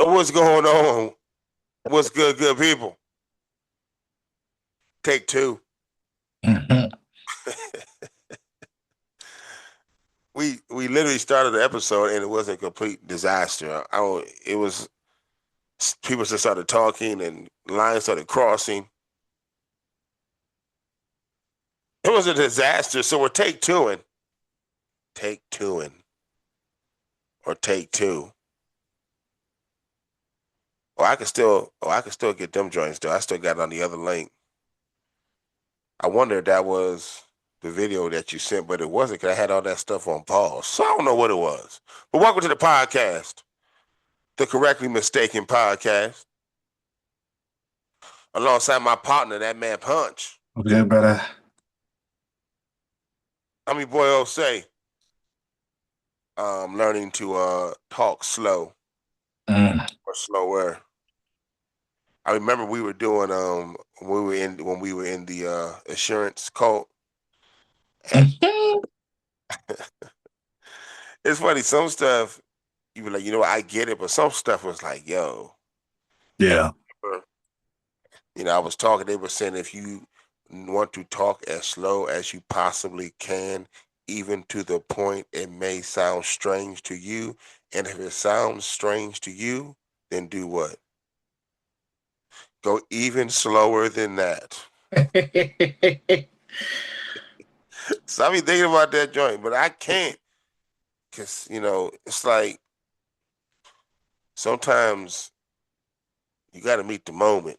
What's going on? What's good people? Take two. We literally started the episode and it was a complete disaster. I don't. It was people just started talking and lines started crossing. It was a disaster. So we're take two or take two. I can still get them joints though. I still got it on the other link. I wonder if that was the video that you sent, but it wasn't because I had all that stuff on pause. So I don't know what it was. But welcome to the podcast, the Correctly Mistaken Podcast, alongside my partner, that man Punch. Okay, brother. I'm your boy Osei. Learning to talk slow or slower. I remember we were doing when we were in the assurance cult. It's funny, some stuff you were like, I get it, but some stuff was like, yo. Yeah. I was talking, they were saying if you want to talk as slow as you possibly can, even to the point it may sound strange to you. And if it sounds strange to you, then do what? Go even slower than that. So I be thinking about that joint, but I can't. Because, it's like sometimes you got to meet the moment.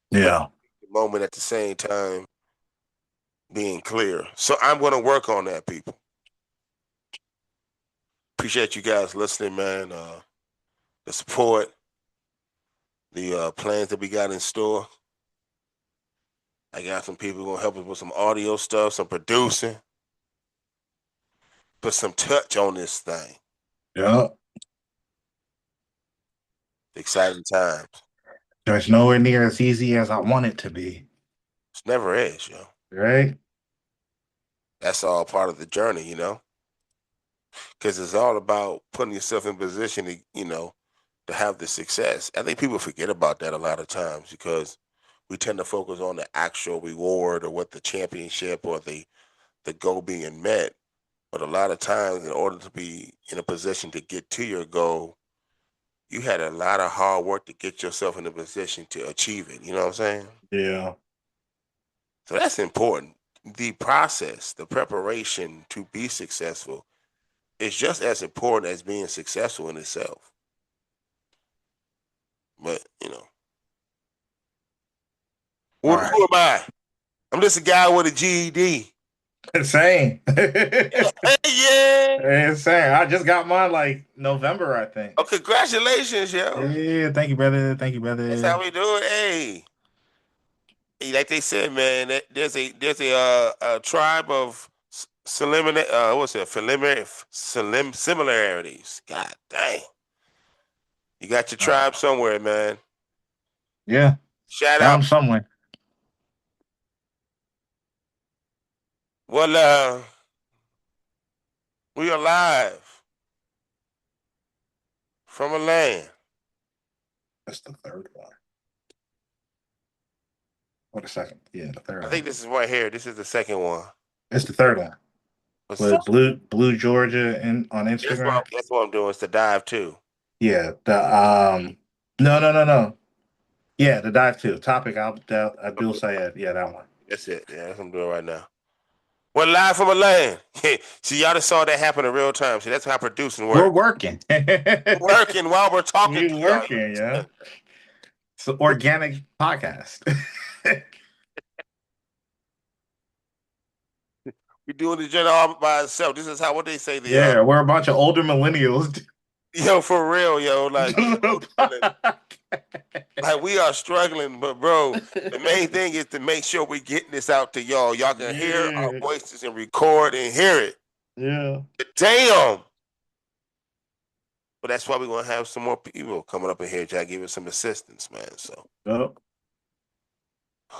Yeah. The moment at the same time being clear. So I'm going to work on that, people. Appreciate you guys listening, man. The support, the plans that we got in store. I got some people going to help us with some audio stuff, some producing. Put some touch on this thing. Yeah. Exciting times. It's nowhere near as easy as I want it to be. It never is, yo. Right? That's all part of the journey, because it's all about putting yourself in position to have the success. I think people forget about that a lot of times because we tend to focus on the actual reward or what the championship or the goal being met. But a lot of times, in order to be in a position to get to your goal, you had a lot of hard work to get yourself in a position to achieve it. You know what I'm saying? Yeah. So that's important. The process, the preparation to be successful is just as important as being successful in itself. But, All who right. am I? I'm just a guy with a GED. Insane. Yeah. Insane. I just got mine like November, I think. Oh, congratulations, yo. Yeah. Thank you, brother. Thank you, That's how brother. we do it. Hey. Like they said, man, there's a tribe of similarities. God dang, you got your tribe somewhere, man. Yeah. Shout Found out. them somewhere. Well, we are live from a land. That's the third one. Or the second. Yeah, the third I one. think this is right here. This is the second one. It's the third one. But With Blue Georgia on Instagram. that's what I'm doing. It's the dive too. Yeah. No. Yeah, the dive too. Topic Abdul Sayed. Yeah, that one. That's it. Yeah, that's what I'm doing right now. We're live from a land. See, y'all just saw that happen in real time. See, that's how producing We're works. working. We're working while we're talking We're to working, y'all. yeah. It's an organic podcast. We're doing the journey all by itself. This is what they say Yeah, we're a bunch of older millennials. yo, for real, yo, like we are struggling, but bro, the main thing is to make sure we're getting this out to y'all. Y'all can hear our Yeah. voices and record and hear it. Yeah. Damn. But that's why we're gonna have some more people coming up in here to give us some assistance, man. So Yep.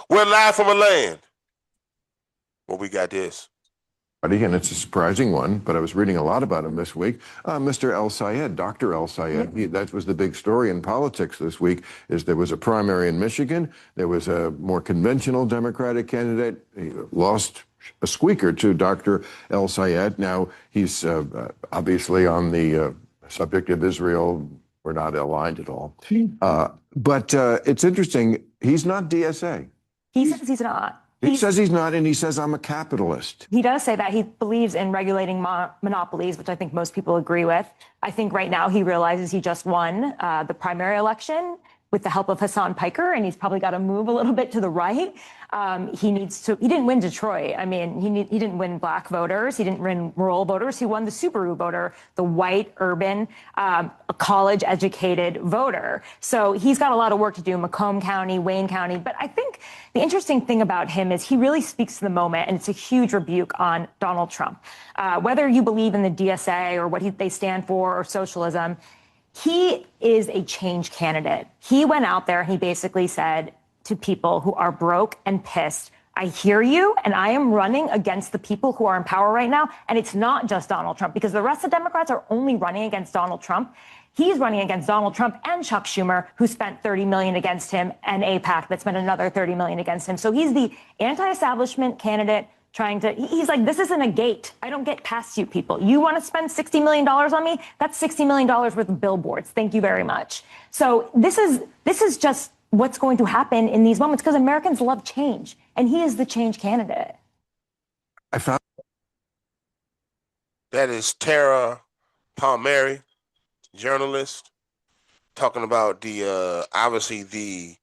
we're live from a land where we got this. and it's a surprising one, but I was reading a lot about him this week. Mr. El Sayed, Dr. El Sayed, that was the big story in politics this week, is there was a primary in Michigan. There was a more conventional Democratic candidate. He lost a squeaker to Dr. El Sayed. Now, he's obviously on the subject of Israel. We're not aligned at all. But it's interesting. He's not DSA. He says he's not. He says he's not, and he says, I'm a capitalist. He does say that. He believes in regulating monopolies, which I think most people agree with. I think right now he realizes he just won the primary election with the help of Hassan Piker, and he's probably got to move a little bit to the right. He didn't win Detroit. I mean, he didn't win black voters. He didn't win rural voters. He won the Subaru voter, the white, urban, college-educated voter. So he's got a lot of work to do, Macomb County, Wayne County. But I think the interesting thing about him is he really speaks to the moment, and it's a huge rebuke on Donald Trump. Whether you believe in the DSA or what they stand for or socialism, he is a change candidate. He went out there and he basically said to people who are broke and pissed, I hear you, and I am running against the people who are in power right now. And it's not just Donald Trump, because the rest of Democrats are only running against Donald Trump. He's running against Donald Trump and Chuck Schumer, who spent $30 million against him, and AIPAC that spent another $30 million against him. So he's the anti-establishment candidate he's like, this isn't a gate. I don't get past you people. You want to spend $60 million on me? That's $60 million worth of billboards. Thank you very much. So this is just what's going to happen in these moments, because Americans love change, and he is the change candidate. I found that is Tara Palmieri, journalist, talking about the obviously the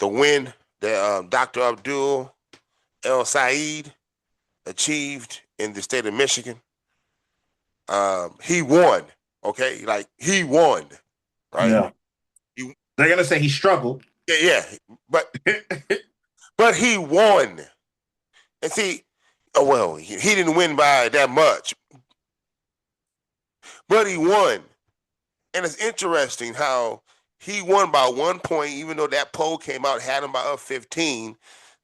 win that Dr. Abdul El Sayed achieved in the state of Michigan. He won, okay? Like, he won, right? Yeah. They're going to say he struggled. Yeah, but but he won. And see, he didn't win by that much, but he won. And it's interesting how he won by 1 point, even though that poll came out, had him by up 15.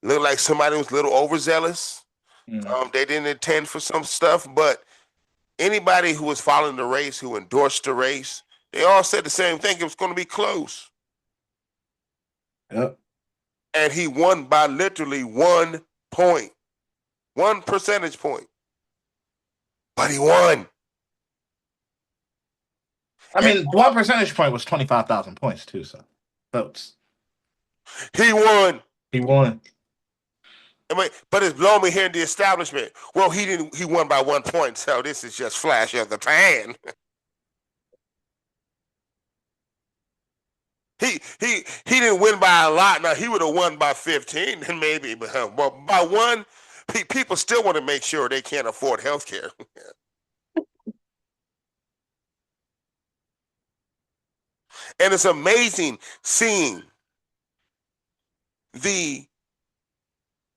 Looked like somebody was a little overzealous. They didn't attend for some stuff, but anybody who was following the race, who endorsed the race, they all said the same thing. It was going to be close. Yep. And he won by literally 1 point, 1 percentage point. But he won. I mean, 1 percentage point was 25,000 points too, so votes. He won. He won. But it's blowing me here in the establishment. Well, he won by 1 point, so this is just flash of the pan. He didn't win by a lot. Now, he would have won by 15, and maybe, but by 1, people still want to make sure they can't afford health care. And it's amazing seeing the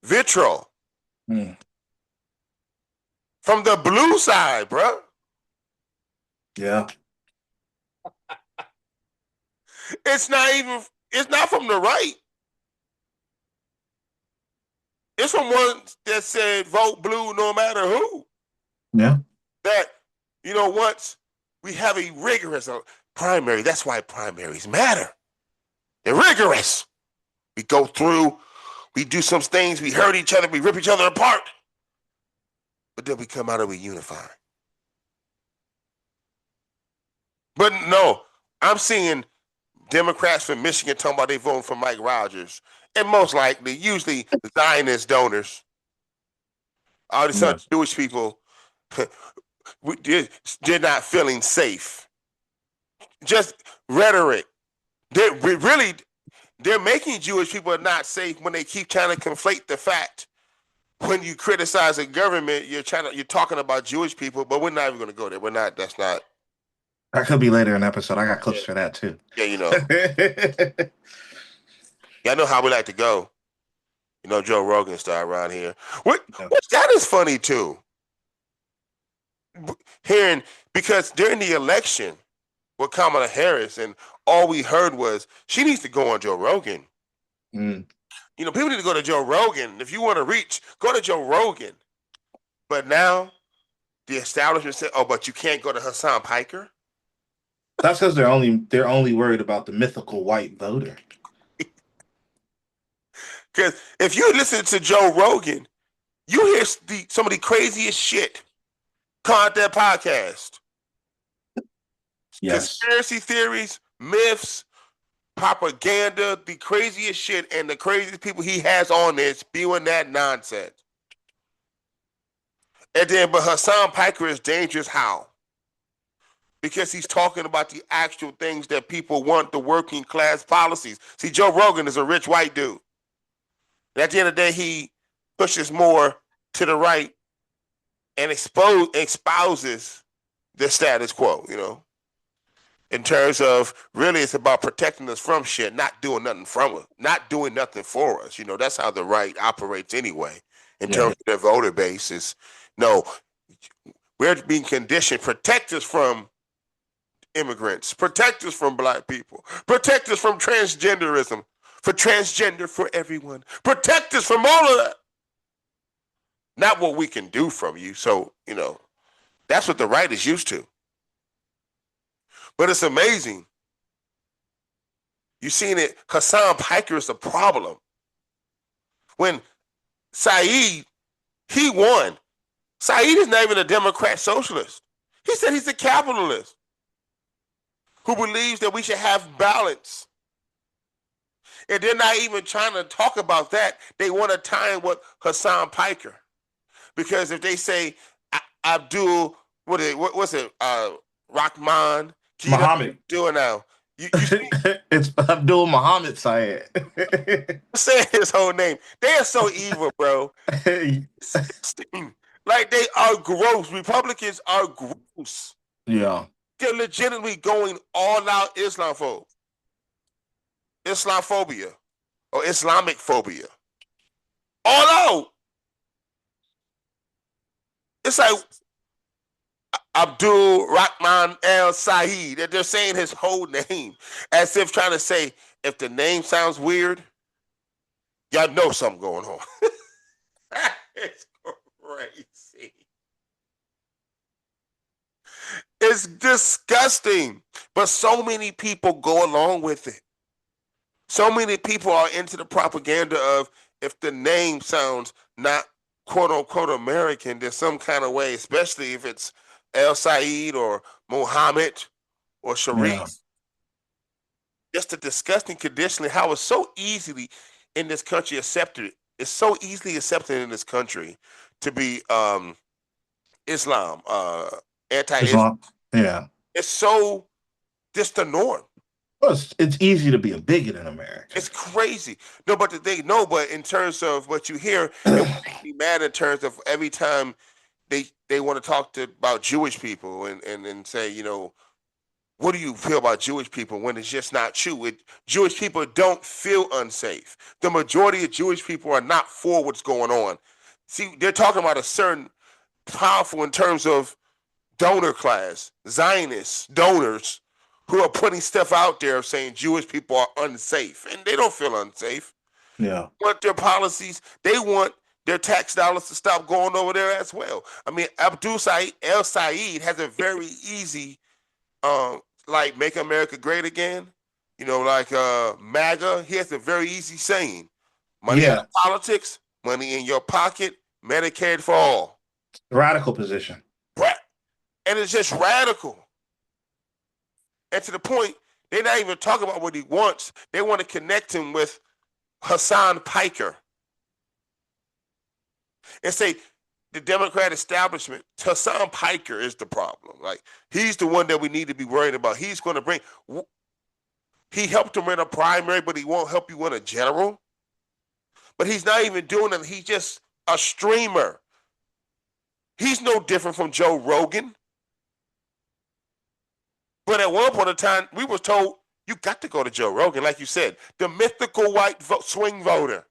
vitriol from the blue side, bro. Yeah. It's not from the right. It's from one that said vote blue no matter who. Yeah. That, once we have a rigorous primary, that's why primaries matter. They're rigorous. We go through, we do some things, we hurt each other, we rip each other apart. But then we come out and we unify. But no, I'm seeing Democrats from Michigan talking about they voting for Mike Rogers. And most likely, usually Zionist donors, all these other Jewish people, they're not feeling safe. Just rhetoric. They're making Jewish people not safe when they keep trying to conflate the fact. When you criticize a government, you're talking about Jewish people, but we're not even going to go there. That's not. That could be later in the episode. I got clips for that too. Yeah, I know how we like to go. Joe Rogan style around here. That is funny too. Because during the election with Kamala Harris, and all we heard was she needs to go on Joe Rogan. People need to go to Joe Rogan. If you want to reach, go to Joe Rogan. But now the establishment said, "Oh, but you can't go to Hassan Piker." That's because they're only worried about the mythical white voter. Because if you listen to Joe Rogan, you hear some of the craziest shit come out that podcast. Yes. Conspiracy theories, myths, propaganda, the craziest shit, and the craziest people he has on there spewing that nonsense. And then, but Hassan Piker is dangerous how? Because he's talking about the actual things that people want, the working class policies. See, Joe Rogan is a rich white dude. And at the end of the day, he pushes more to the right and espouses the status quo, in terms of really it's about protecting us from shit, not doing nothing from us, not doing nothing for us. That's how the right operates anyway, in terms of their voter base is, no, we're being conditioned, protect us from immigrants, protect us from black people, protect us from transgenderism, for transgender for everyone, protect us from all of that. Not what we can do from you. So, that's what the right is used to. But it's amazing. You've seen it. Hassan Piker is the problem. When Saeed, he won. Saeed is not even a Democrat socialist. He said he's a capitalist who believes that we should have balance. And they're not even trying to talk about that. They want to tie in with Hassan Piker. Because if they say Abdul, what's it? Rahman, Muhammad. Doing now. You It's Abdul Muhammad Syed. saying his whole name. They are so evil, bro. Like they are gross. Republicans are gross. Yeah. They're legitimately going all out Islamophobia or Islamic phobia. All out. It's like Abdul Rahman El Saeed. They're saying his whole name as if trying to say, if the name sounds weird, y'all know something going on. It's crazy. It's disgusting. But so many people go along with it. So many people are into the propaganda of if the name sounds not quote unquote American, there's some kind of way, especially if it's El Saeed or Muhammad or Sharif. Yeah. Just the disgusting conditioning, how it's so easily in this country accepted. It's so easily accepted in this country to be Islam, anti-Islam. Yeah. It's so just the norm. Well, it's easy to be a bigot in America. It's crazy. No, but but in terms of what you hear, it makes me mad in terms of every time they want to talk about Jewish people and say, what do you feel about Jewish people when it's just not true? Jewish people don't feel unsafe. The majority of Jewish people are not for what's going on. See, they're talking about a certain powerful in terms of donor class, Zionist donors who are putting stuff out there saying Jewish people are unsafe, and they don't feel unsafe. Yeah. They want their policies, they want their tax dollars to stop going over there as well. I mean, Abdul El Saeed has a very easy, like Make America Great Again, MAGA. He has a very easy saying: money in politics, money in your pocket, Medicaid for all. Radical position. And it's just radical. And to the point, they're not even talking about what he wants. They want to connect him with Hassan Piker. And say the Democrat establishment, Hassan Piker is the problem. Like, he's the one that we need to be worried about. He's going to he helped him win a primary, but he won't help you win a general. But he's not even doing it. He's just a streamer. He's no different from Joe Rogan. But at one point in time, we were told, you got to go to Joe Rogan, like you said, the mythical white swing voter.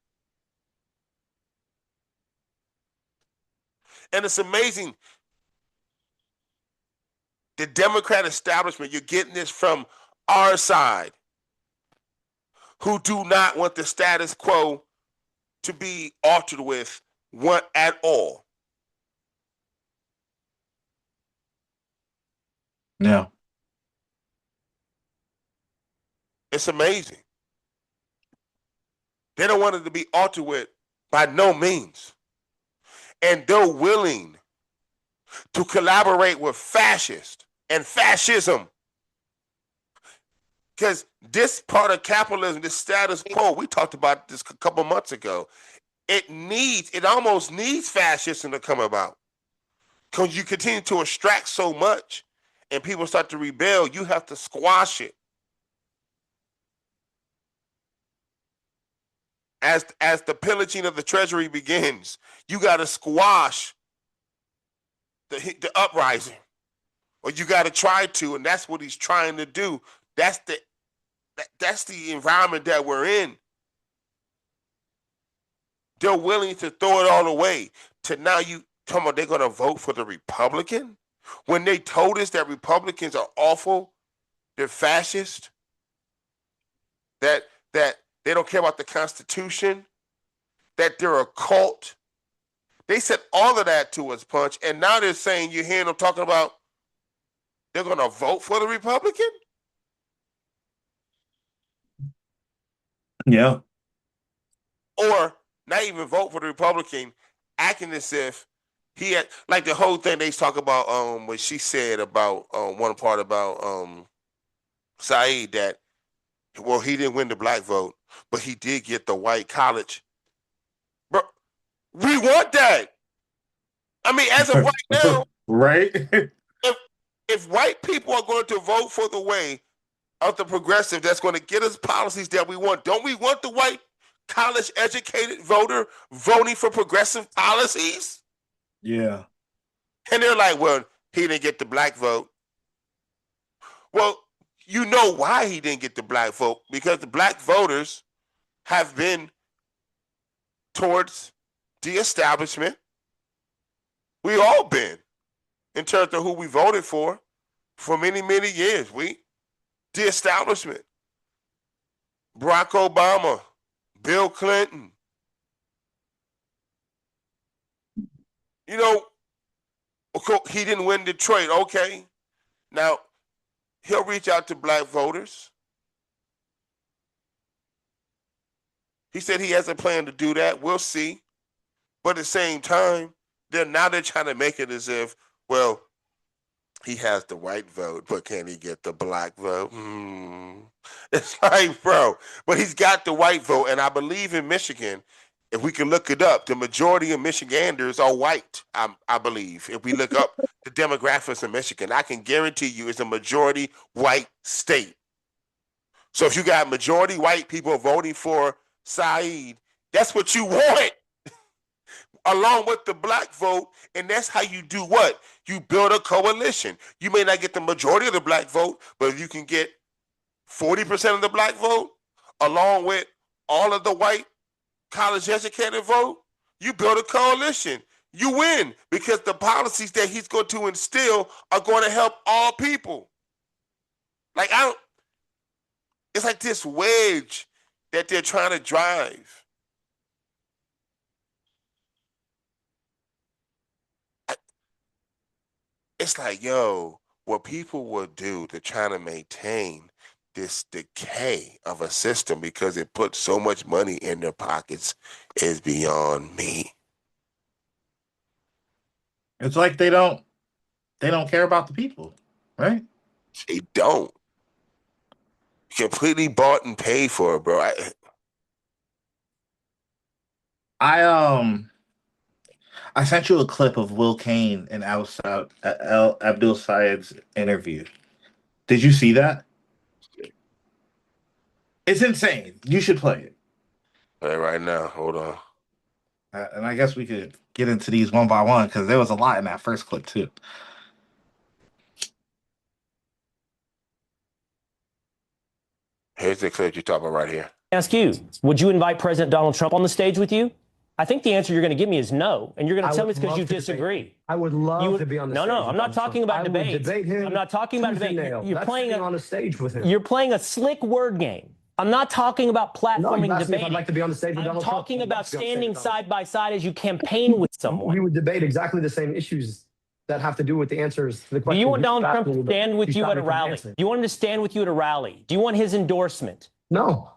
And it's amazing. The Democrat establishment, you're getting this from our side, who do not want the status quo to be altered with one at all. Yeah. It's amazing. They don't want it to be altered with by no means. And they're willing to collaborate with fascists and fascism. Because this part of capitalism, this status quo, we talked about this a couple months ago, it almost needs fascism to come about. Because you continue to extract so much and people start to rebel, you have to squash it. As the pillaging of the treasury begins, you got to squash the uprising, or you got to try to, and that's what he's trying to do. That's the environment that we're in. They're willing to throw it all away. To now you come on, they're going to vote for the Republican when they told us that Republicans are awful, they're fascist, that they don't care about the Constitution, that they're a cult. They said all of that to us, Punch, and now they're saying, you're hearing them talking about they're going to vote for the Republican? Yeah. Or not even vote for the Republican, acting as if he had, like the whole thing they talk about, what she said about one part about Saeed, that, well, he didn't win the black vote, but he did get the white college. Bro, we want that. I mean, as of right now, right? if white people are going to vote for the way of the progressive that's going to get us policies that we want, don't we want the white college-educated voter voting for progressive policies? Yeah. And they're like, well, he didn't get the black vote. Well, you know why he didn't get the black vote, because the black voters have been towards the establishment. We all been, in terms of who we voted for many, many years. The establishment. Barack Obama, Bill Clinton. You know, he didn't win Detroit. Okay. Now, he'll reach out to black voters. He said he has a plan to do that. We'll see. But at the same time, they're trying to make it as if, well, he has the white vote, but can he get the black vote? It's like, bro, but he's got the white vote. And I believe in Michigan, if we can look it up, the majority of Michiganders are white, I believe. If we look up the demographics in Michigan, I can guarantee you it's a majority white state. So if you got majority white people voting for Saeed, that's what you want, along with the black vote. And that's how you do what? You build a coalition. You may not get the majority of the black vote, but if you can get 40% of the black vote, along with all of the white college-educated vote, you build a coalition. You win, because the policies that he's going to instill are going to help all people. Like, it's like this wedge that they're trying to drive. It's like, yo, what people will do to try to maintain this decay of a system because it puts so much money in their pockets is beyond me. It's like they don't care about the people, right? They don't. Completely bought and paid for it, bro. I sent you a clip of Will Kane and Abdul Sayed's interview. Did you see that? It's insane. You should play it. Play right now. Hold on. And I guess we could get into these one by one, because there was a lot in that first clip too. Here's the clip you're talking about right here. Ask you, would you invite President Donald Trump on the stage with you? I think the answer you're going to give me is no, and you're going to tell me it's because you disagree. I would love to be on the stage. No, I'm not talking about debate. I'm not talking about debate. You're playing on the stage with him. You're playing a slick word game. I'm not talking about platforming debate. I'd like to be on the stage with Donald Trump. I'm talking about standing side by side as you campaign with someone. We would debate exactly the same issues that have to do with the answers to the Do question. you want Donald Trump asked me, to but stand with you you stopped at a me from rally? answering. Do you want him to stand with you at a rally? Do you want his endorsement? No.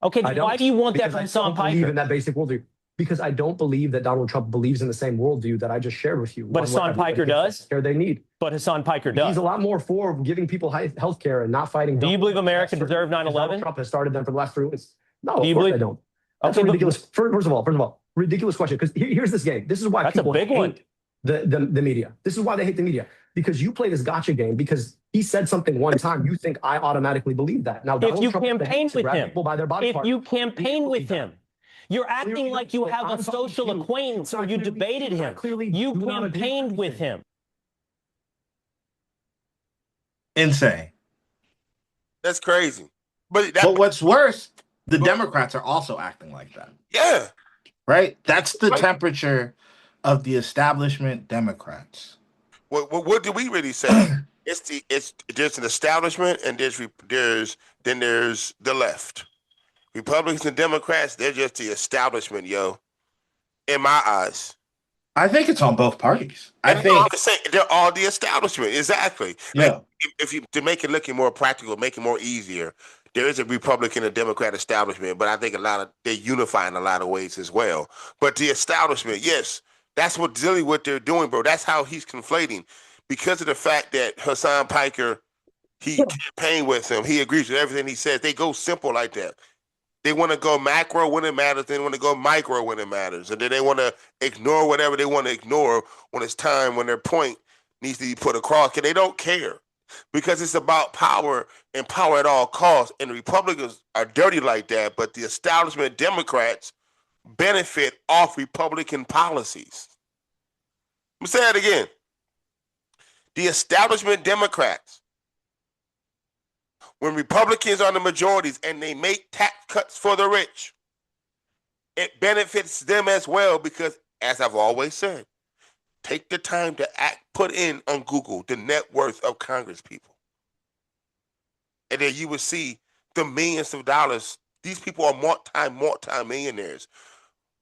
Okay, I then don't, why do you want that because from I Hassan don't believe Piker? in that basic worldview. Because I don't believe that Donald Trump believes in the same worldview that I just shared with you. But Hassan Piker does? Care they need. But Hassan Piker does. He's a lot more for giving people health care and not fighting. Do you believe America That's deserved certain- 9/11? Donald Trump has started them for the last 3 weeks. No, Do you of course believe- I don't. That's Okay, a but- ridiculous. First of all, ridiculous question. Because here's this game. This is why That's a people big hate one. the media. This is why they hate the media. Because you play this gotcha game. Because he said something one time, you think I automatically believe that. Now, If Donald you Trump campaign with grab him, people by their body if parts. you campaign with him, you're acting Clearly, like you so have a I'm talking social to you. acquaintance or you Clearly, debated him. clearly You do not agree with campaigned with anything. him. Insane. That's crazy. But that, But what's worse, the Democrats are also acting like that, yeah, right? That's the Right. temperature of the establishment Democrats. what do we really say? There's an establishment and there's the left. Republicans and Democrats, they're just the establishment, yo. In my eyes. I think it's on both parties. I And think, I'm saying they're all the establishment. Exactly. yeah. Like, if you to make it looking more practical, make it more easier, there is a Republican and Democrat establishment, but I think they unify in a lot of ways as well. But the establishment, yes, that's really what they're doing, bro. That's how he's conflating. Because of the fact that Hassan Piker, he campaigned with him, he agrees with everything he says. They go simple like that. They want to go macro when it matters. They want to go micro when it matters. And then they want to ignore whatever they want to ignore when it's time, when their point needs to be put across. Because they don't care. Because it's about power and power at all costs. And the Republicans are dirty like that. But the establishment Democrats benefit off Republican policies. Let me say that again. The establishment Democrats, when Republicans are the majorities and they make tax cuts for the rich, it benefits them as well because, as I've always said, take the time to put in on Google the net worth of Congress people. And then you will see the millions of dollars. These people are multi-millionaires.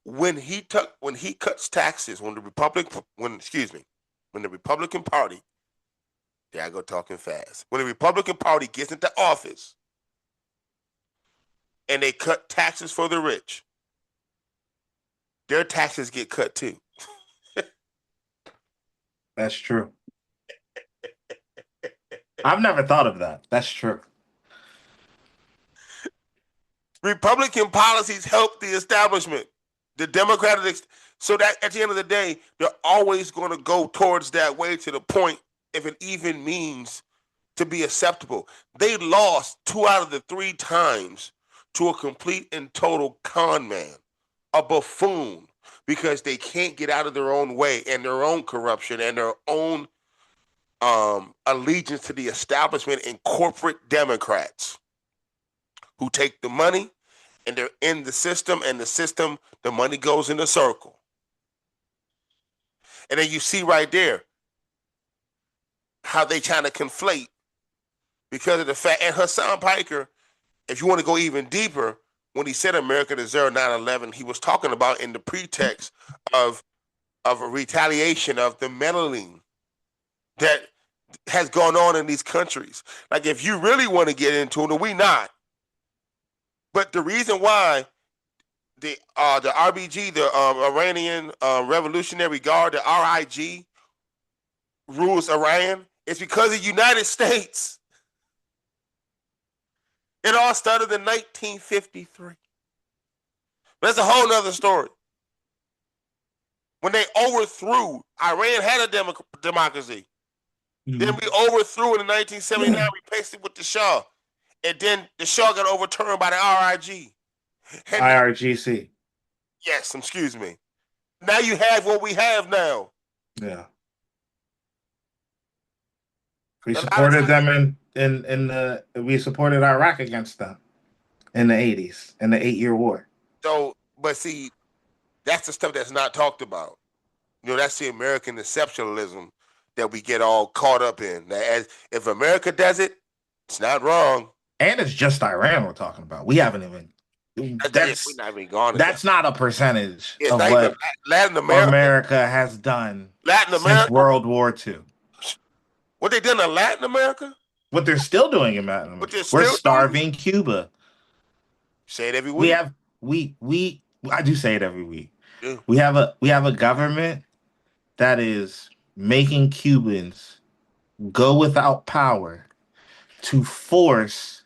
When he cuts taxes, when the Republican Party, there I go talking fast. When the Republican Party gets into office and they cut taxes for the rich, their taxes get cut too. That's true. I've never thought of that. That's true. Republican policies help the establishment, the Democratic. So that at the end of the day, they're always going to go towards that way to the point, if it even means to be acceptable. They lost 2 out of the 3 times to a complete and total con man, a buffoon, because they can't get out of their own way and their own corruption and their own allegiance to the establishment and corporate Democrats who take the money and they're in the system, and the money goes in a circle. And then you see right there how they trying to conflate because of the fact, and Hassan Piker, if you want to go even deeper, when he said America deserved 9/11, he was talking about in the pretext of a retaliation of the meddling that has gone on in these countries. Like, if you really want to get into it, and we not, but the reason why the RBG, the Iranian Revolutionary Guard, the RIG, rules Iran is because of the United States. It all started in 1953. That's a whole nother story. When they overthrew, Iran had a democracy. Mm-hmm. Then we overthrew it in 1979, replaced it with the Shah. And then the Shah got overturned by the RIG. And IRGC. yes, excuse me. Now you have what we have now. Yeah. We supported them we supported Iraq against them in the 80s, in the 8-year war. So, but see, that's the stuff that's not talked about. You know, that's the American exceptionalism that we get all caught up in. As if America does it, it's not wrong. And it's just Iran we're talking about. We haven't even. We're not even gone. That's not a percentage It's of not what even Latin America. America has done Latin since America? World War II. What they done in Latin America? What they're still doing in Latin What America. they're We're still doing? starving Cuba. Say it every We week. have we I do say it every week. Yeah. We have a government that is making Cubans go without power to force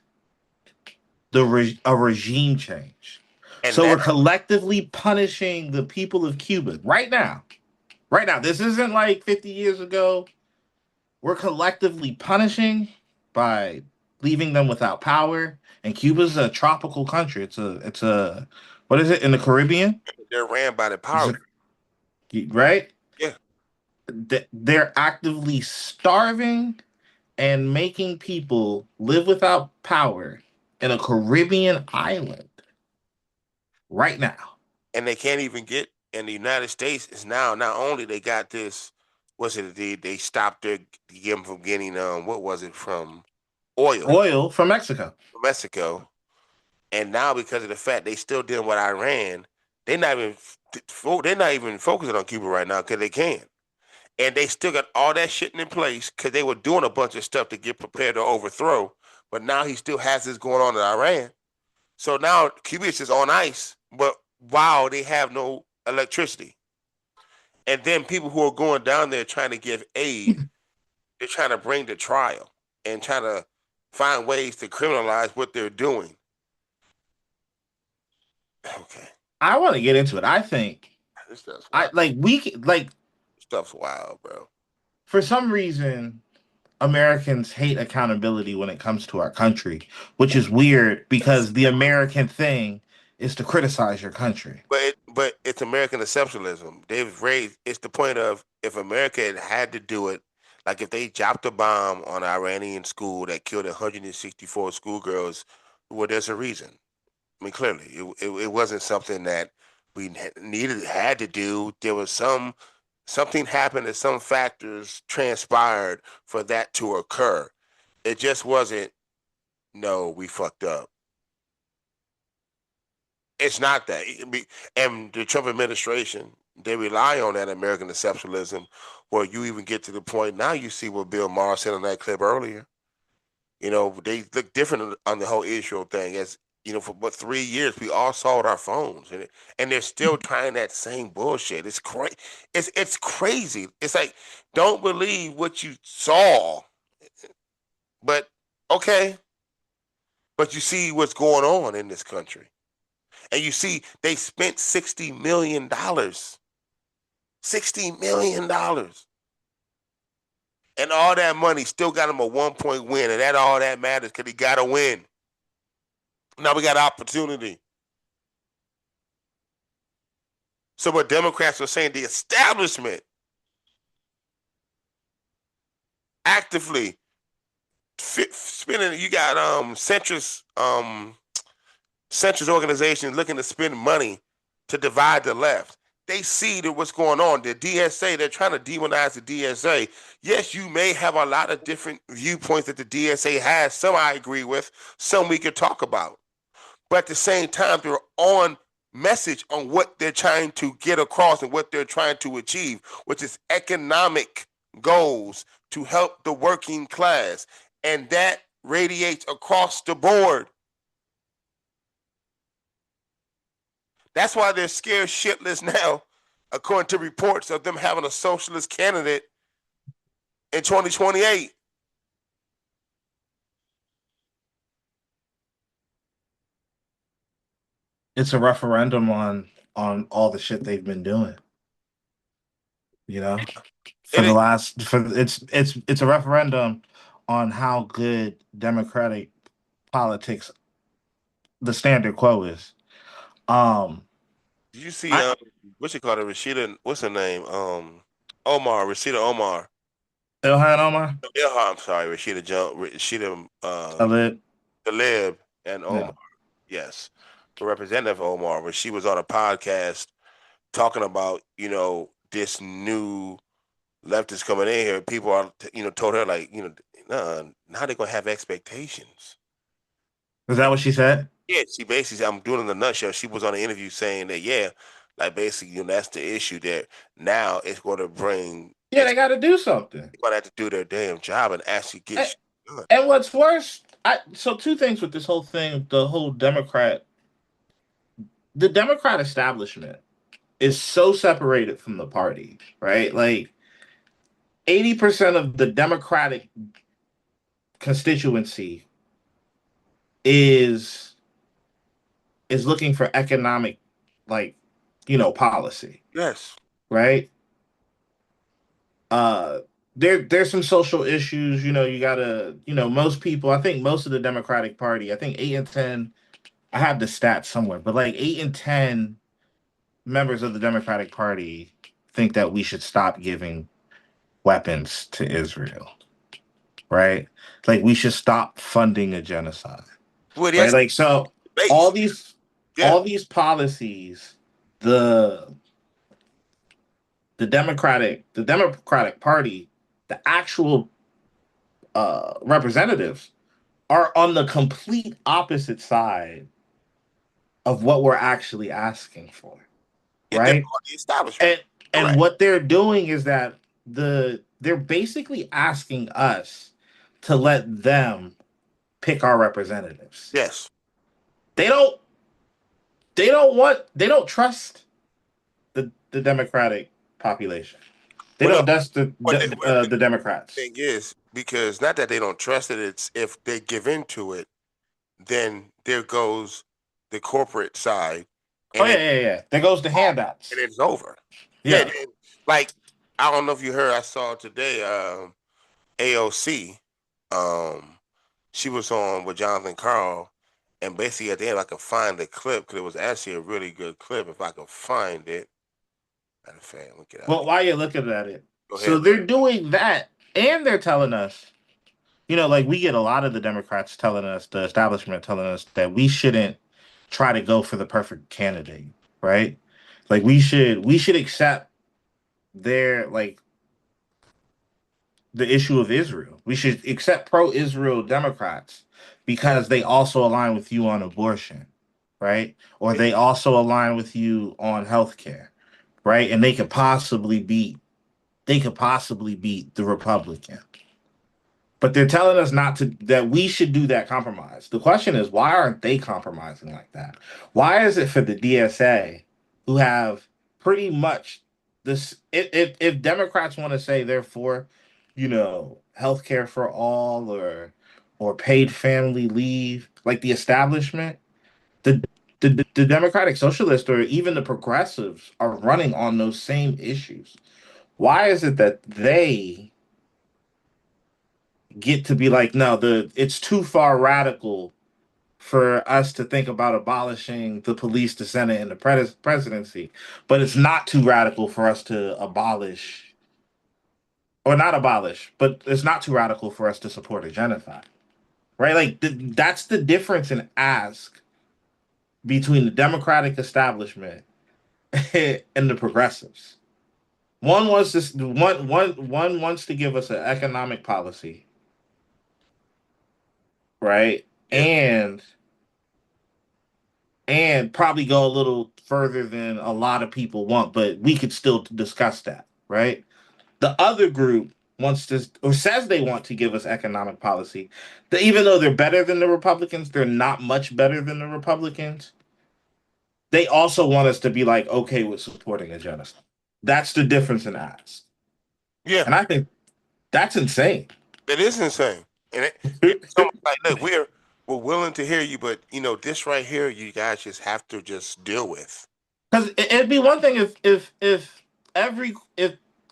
a regime change. And So we're that collectively punishing the people of Cuba right now. Right now. This isn't like 50 years ago. We're collectively punishing by leaving them without power. And Cuba's a tropical country. It's a what is it in the Caribbean? they're ran by the Is power. it, right? Yeah. They're actively starving and making people live without power in a Caribbean island right now. And they can't even get in the United States. Is now not only they got this. What's it? They stopped their them from getting what was it from oil Oil from Mexico. from Mexico, and now because of the fact they still dealing with Iran, they're not even focusing on Cuba right now because they can, and they still got all that shit in place because they were doing a bunch of stuff to get prepared to overthrow. But now he still has this going on in Iran, so now Cuba is just on ice. But wow, they have no electricity. And then people who are going down there trying to give aid, they're trying to bring to trial and trying to find ways to criminalize what they're doing. Okay, I want to get into it. I think this stuff's I wild. like we like Stuff's wild, bro. for some reason Americans hate accountability when it comes to our country, which is weird because the American thing is to criticize your country. But it's American exceptionalism. They've raised. It's the point of if America had to do it, like if they dropped a bomb on an Iranian school that killed 164 schoolgirls, well, there's a reason. I mean, clearly, it wasn't something that we had to do. There was something happened and some factors transpired for that to occur. It just wasn't. No, we fucked up. It's not that. And the Trump administration, they rely on that American exceptionalism, where you even get to the point now. You see what Bill Maher said in that clip earlier. You know, they look different on the whole Israel thing. As you know, for about 3 years, we all saw it on our phones, and they're still trying that same bullshit. It's crazy. It's crazy. It's like don't believe what you saw, but okay, but you see what's going on in this country. And you see, they spent $60 million. $60 million. And all that money still got him a 1-point win. And that all that matters because he got to win. Now we got opportunity. So what Democrats are saying, the establishment actively spending, you got centrist organizations looking to spend money to divide the left. They see that what's going on. The DSA, they're trying to demonize the DSA. Yes, you may have a lot of different viewpoints that the DSA has. Some I agree with, some we could talk about. But at the same time, they're on message on what they're trying to get across and what they're trying to achieve, which is economic goals to help the working class. And that radiates across the board. That's why they're scared shitless now, according to reports of them having a socialist candidate in 2028. It's a referendum on all the shit they've been doing. You know, for the last for it's a referendum on how good Democratic politics, the standard quo is. Did you see what's she called? Rashida, what's her name? Rashida Omar. Ilhan Omar? I'm sorry, Rashida Jones, Rashida Tlaib and Omar. Yeah. Yes. The representative Omar, when she was on a podcast talking about, this new leftist coming in here, people are, told her like, now they're gonna have expectations. Is that what she said? Yeah, she basically, I'm doing it in a nutshell. She was on an interview saying that, Like basically, that's the issue that now it's going to bring. Yeah, they got to do something. They're going to have to do their damn job and actually get shit done. And what's worse, so two things with this whole thing, the Democrat establishment is so separated from the party, right? Like 80% of the Democratic constituency is looking for economic, like, policy, Yes. right? There's some social issues, you gotta, most people, I think most of the Democratic Party, I think 8 and 10, I have the stats somewhere, but like 8 and 10 members of the Democratic Party think that we should stop giving weapons to Israel, right? Like we should stop funding a genocide. Well, Right? Like so base. all these policies, the Democratic Party, the actual representatives are on the complete opposite side of what we're actually asking for. Right? The establishment. And what they're doing is that they're basically asking us to let them pick our representatives. Yes. They don't trust the Democratic population. They don't trust the Democrats. Thing is, because not that they don't trust it, it's if they give into it, then there goes the corporate side. Yeah. There goes the handouts. And it's over. Yeah. Like, I don't know if you heard, I saw today, AOC, she was on with Jonathan Carl, and basically at the end, I could find the clip, because it was actually a really good clip, if I could find it. Well, while you're looking at it, so they're doing that, and they're telling us, like we get a lot of the Democrats telling us, the establishment telling us that we shouldn't try to go for the perfect candidate, right? Like we should accept their, like, the issue of Israel. We should accept pro-Israel Democrats because they also align with you on abortion, right? Or they also align with you on healthcare, right? And they could possibly beat the Republican. But they're telling us that we should do that compromise. The question is, why aren't they compromising like that? Why is it for the DSA, who have pretty much this, if Democrats want to say they're for, healthcare for all or paid family leave, like the establishment, the Democratic Socialists or even the progressives are running on those same issues. Why is it that they get to be like, no, it's too far radical for us to think about abolishing the police, the Senate, and the presidency, but it's not too radical for us to abolish, or not abolish, but it's not too radical for us to support a genocide, right? Like that's the difference in ask between the Democratic establishment and the progressives. One wants to give us an economic policy, right? And probably go a little further than a lot of people want, but we could still discuss that, right? The other group wants to, or says they want to give us economic policy, that even though they're better than the Republicans, they're not much better than the Republicans. They also want us to be like, okay with supporting a genocide. That's the difference in ask. Yeah. And I think that's insane. It is insane. And it's like, look, we're willing to hear you, but this right here, you guys just have to just deal with. Because it'd be one thing if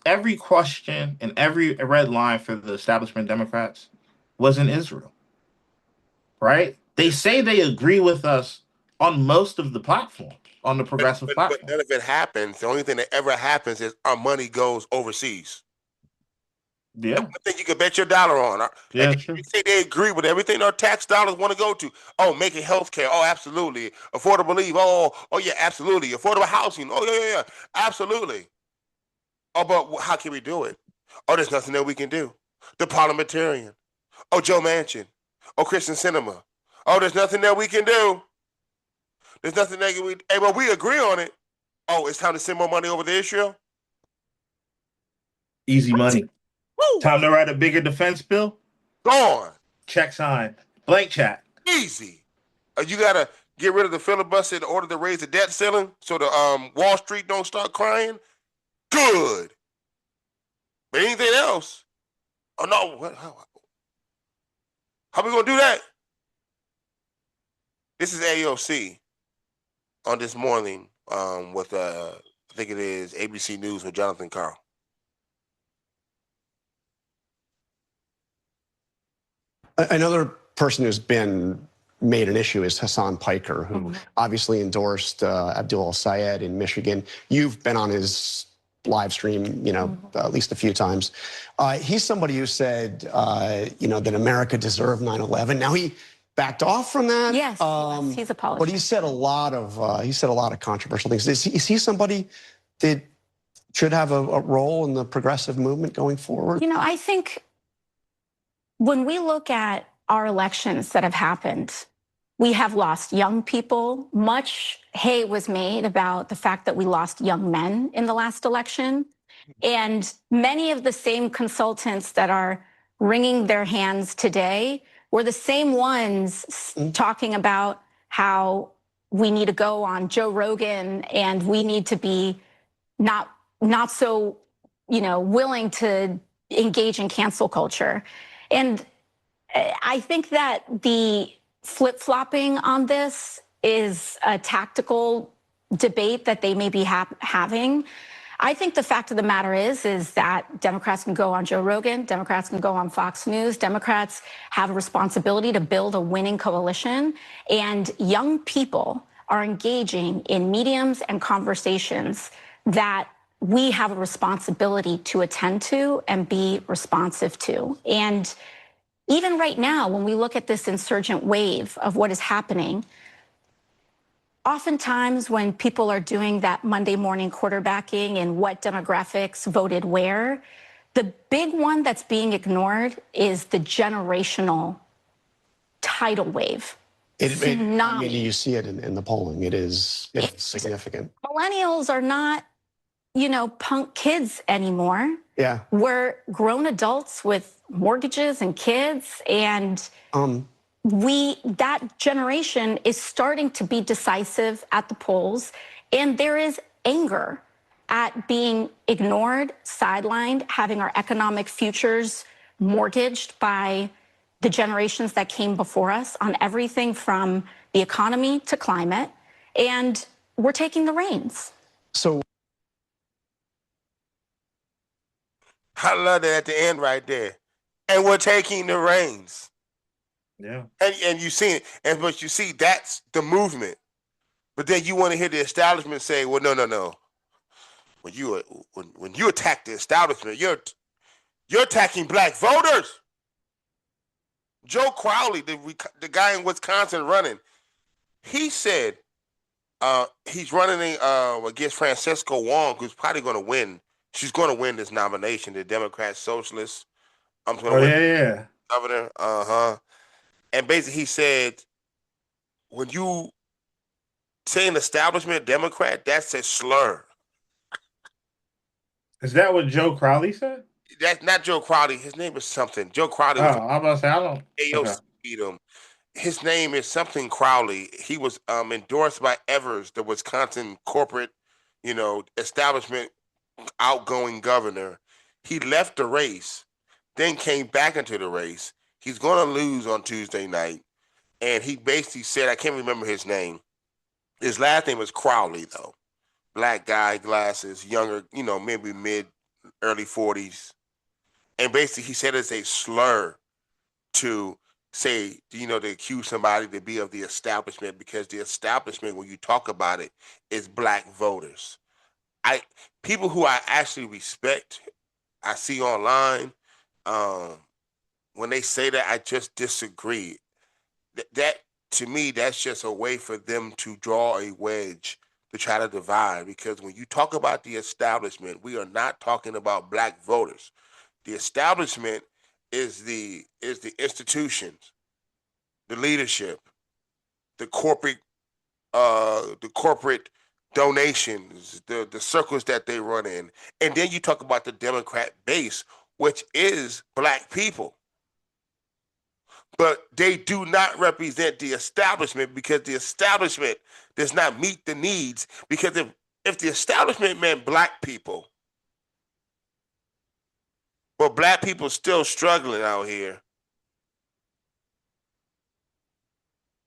every question and every red line for the establishment Democrats was in Israel, right? They say they agree with us on most of the platform, on the progressive platform. But none of it happens. The only thing that ever happens is our money goes overseas. Yeah. One thing you can bet your dollar on. Yeah, sure. They say they agree with everything our tax dollars want to go to. Oh, making healthcare. Oh, absolutely. Affordable leave. Oh, yeah, absolutely. Affordable housing. Oh, yeah, absolutely. Oh, but how can we do it? Oh, there's nothing that we can do. The parliamentarian. Oh, Joe Manchin. Oh, Christian Cinema. Oh, there's nothing that we can do. There's nothing that we. Hey, but we agree on it. Oh, it's time to send more money over to Israel? Easy money. Woo! Time to write a bigger defense bill? Gone. Check sign. Blank chat. Easy. You gotta get rid of the filibuster in order to raise the debt ceiling so the Wall Street don't start crying. Good. But anything else? Oh no. How we gonna do that? This is AOC on this morning with I think it is ABC News with Jonathan Carl. Another person who's been made an issue is Hassan Piker, who obviously endorsed Abdul El-Sayed in Michigan. You've been on his live stream, at least a few times. He's somebody who said, that America deserved 9/11. Now he backed off from that. Yes, he's apologized. But he said a lot of controversial things. Is he somebody that should have a role in the progressive movement going forward? I think when we look at our elections that have happened, we have lost young people. Much hay was made about the fact that we lost young men in the last election. And many of the same consultants that are wringing their hands today were the same ones talking about how we need to go on Joe Rogan and we need to be not so, willing to engage in cancel culture. And I think that the flip-flopping on this is a tactical debate that they may be having. I think the fact of the matter is that Democrats can go on Joe Rogan, Democrats can go on Fox News, Democrats have a responsibility to build a winning coalition, and young people are engaging in mediums and conversations that we have a responsibility to attend to and be responsive to. And even right now, when we look at this insurgent wave of what is happening, oftentimes when people are doing that Monday morning quarterbacking and what demographics voted where, the big one that's being ignored is the generational tidal wave. You see it in the polling. It's significant. Millennials are not, punk kids anymore. Yeah. We're grown adults with mortgages and kids, and that generation is starting to be decisive at the polls, and there is anger at being ignored, sidelined, having our economic futures mortgaged by the generations that came before us on everything from the economy to climate, and we're taking the reins. So I love that at the end right there. And we're taking the reins. Yeah. And you see it, but you see that's the movement. But then you want to hear the establishment say, well, no. When you attack the establishment, you're attacking black voters. Joe Crowley, the guy in Wisconsin running, he said he's running against Francisco Wong, who's probably going to win. She's going to win this nomination, the Democrat Socialist. Yeah. Governor. And basically he said, when you say an establishment Democrat, that's a slur. Is that what Joe Crowley said? That's not Joe Crowley. His name is something. Joe Crowley. I'm about to say, I don't. AOC beat him. His name is something Crowley. He was endorsed by Evers, the Wisconsin corporate, establishment outgoing governor. He left the race, then came back into the race. He's going to lose on Tuesday night. And he basically said, I can't remember his name. His last name is Crowley, though. Black guy, glasses, younger, maybe early 40s. And basically he said it's a slur to say, to accuse somebody to be of the establishment, because the establishment, when you talk about it, is black voters. People who I actually respect, I see online, when they say that, I just disagree. That to me, that's just a way for them to draw a wedge to try to divide. Because when you talk about the establishment, we are not talking about black voters. The establishment is the institutions, the leadership, the corporate donations, the circles that they run in, and then you talk about the Democrat base, which is black people. But they do not represent the establishment because the establishment does not meet the needs. Because if the establishment meant black people, but black people still struggling out here,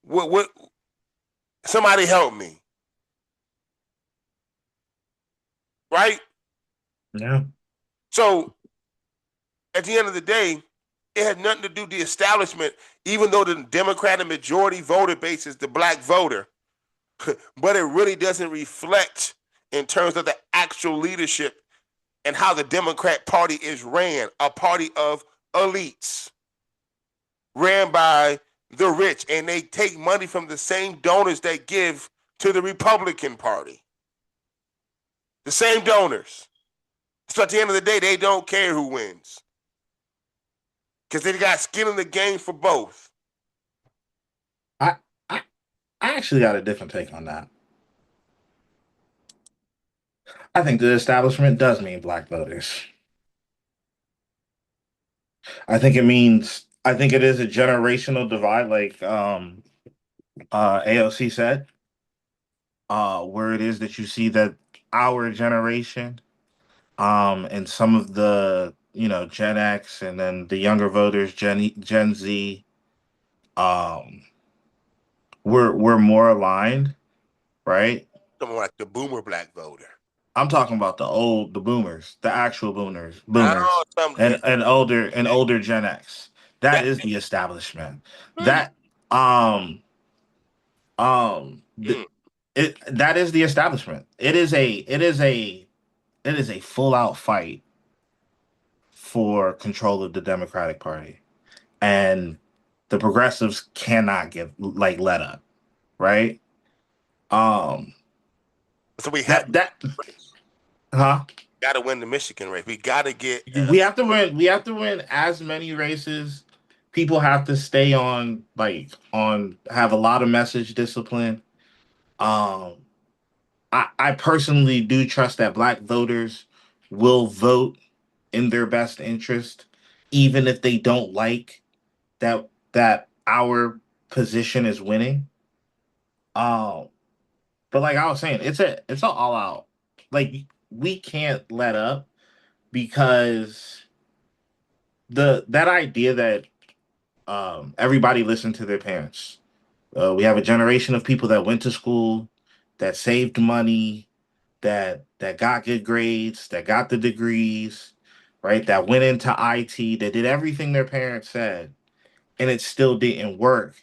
what somebody help me. Right? Yeah. So at the end of the day, it had nothing to do with the establishment, even though the Democratic majority voter base is the black voter. But it really doesn't reflect in terms of the actual leadership and how the Democrat Party is ran, a party of elites, ran by the rich, and they take money from the same donors that give to the Republican Party. The same donors. So at the end of the day, they don't care who wins. Because they got skin in the game for both. I actually got a different take on that. I think the establishment does mean black voters. I think it is a generational divide, like AOC said, where it is that you see that our generation, and some of the, Gen X, and then the younger voters, Gen Z, we're more aligned, right? Something like the boomer black voter. I'm talking about the boomers, the actual boomers, Yeah. and older Gen X. That is the establishment. That um that is the establishment. It is a full out fight for control of the Democratic Party, and the progressives cannot let up, right? So we have huh? got to win the Michigan race. We got to get. We have to win. We have to win as many races. People have to stay have a lot of message discipline. I personally do trust that black voters will vote in their best interest, even if they don't like that our position is winning. But like I was saying, it's an all out. Like, we can't let up, because that idea that everybody listened to their parents. We have a generation of people that went to school, that saved money, that got good grades, that got the degrees, right? That went into IT, that did everything their parents said, and it still didn't work.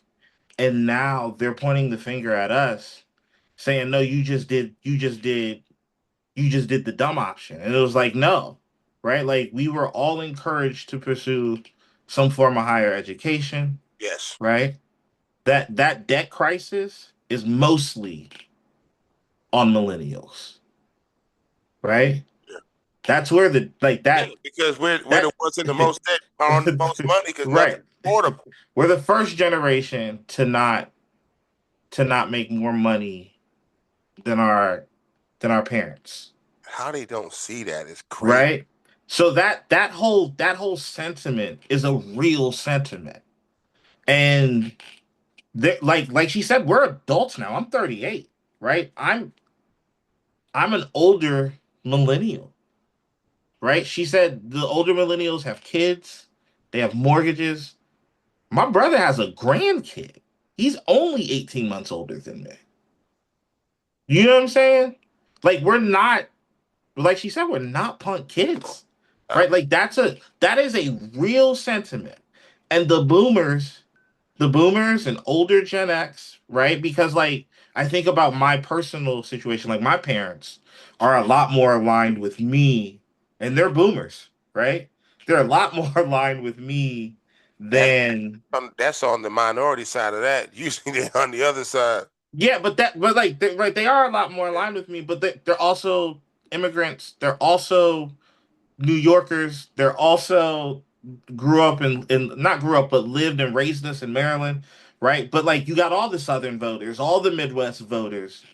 And now they're pointing the finger at us, saying, "No, you just did the dumb option." And it was like, no, right? Like, we were all encouraged to pursue some form of higher education. Yes. Right? That debt crisis is mostly on millennials. Right? Yeah. That's where because we're the ones in the most debt, on the most money, because right. Affordable. We're the first generation to not make more money than our parents. How they don't see that is crazy. Right? So that whole sentiment is a real sentiment. And like she said, we're adults now. I'm 38, right? I'm an older millennial, right? She said the older millennials have kids, they have mortgages. My brother has a grandkid. He's only 18 months older than me. You know what I'm saying? Like, we're not, like she said, we're not punk kids, right? Like, that is a real sentiment. And the boomers and older Gen X, right? Because, like, I think about my personal situation. Like, my parents are a lot more aligned with me, and they're boomers, right? They're a lot more aligned with me than that's on the minority side of that. Usually they're on the other side. Yeah, but they are a lot more aligned with me, but they're also immigrants. They're also New Yorkers. They're also grew up not grew up, but lived and raised us in Maryland, right? But, like, you got all the Southern voters, all the Midwest voters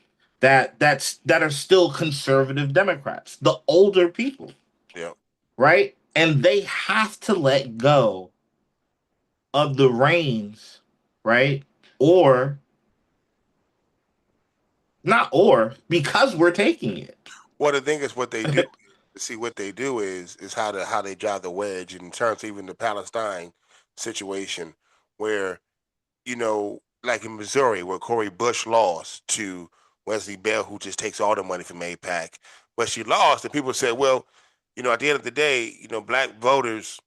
that are still conservative Democrats, the older people, Yeah. right? And they have to let go of the reins, right? Or not, or because we're taking it. Well, the thing is, what they do. See, what they do is how they drive the wedge in terms of even the Palestine situation, where like in Missouri, where Cori Bush lost to Wesley Bell, who just takes all the money from AIPAC. But she lost, and people said, well, at the end of the day, black voters,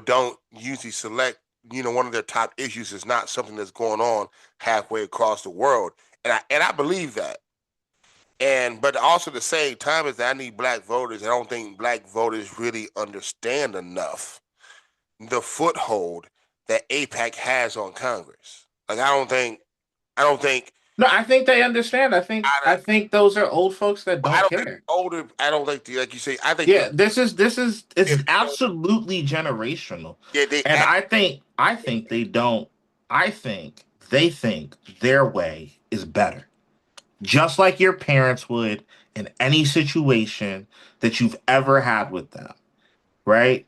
don't usually select, one of their top issues is not something that's going on halfway across the world. And I believe that. But also at the same time is that I need black voters. I don't think black voters really understand enough the foothold that AIPAC has on Congress. Like I don't think No, I think they understand. I think those are old folks that I don't don't think care. older. I don't think like you say. I think Yeah, it's if- absolutely generational. yeah, they And act, I think they don't. I think they think their way is better. Just like your parents would in any situation that you've ever had with them, right?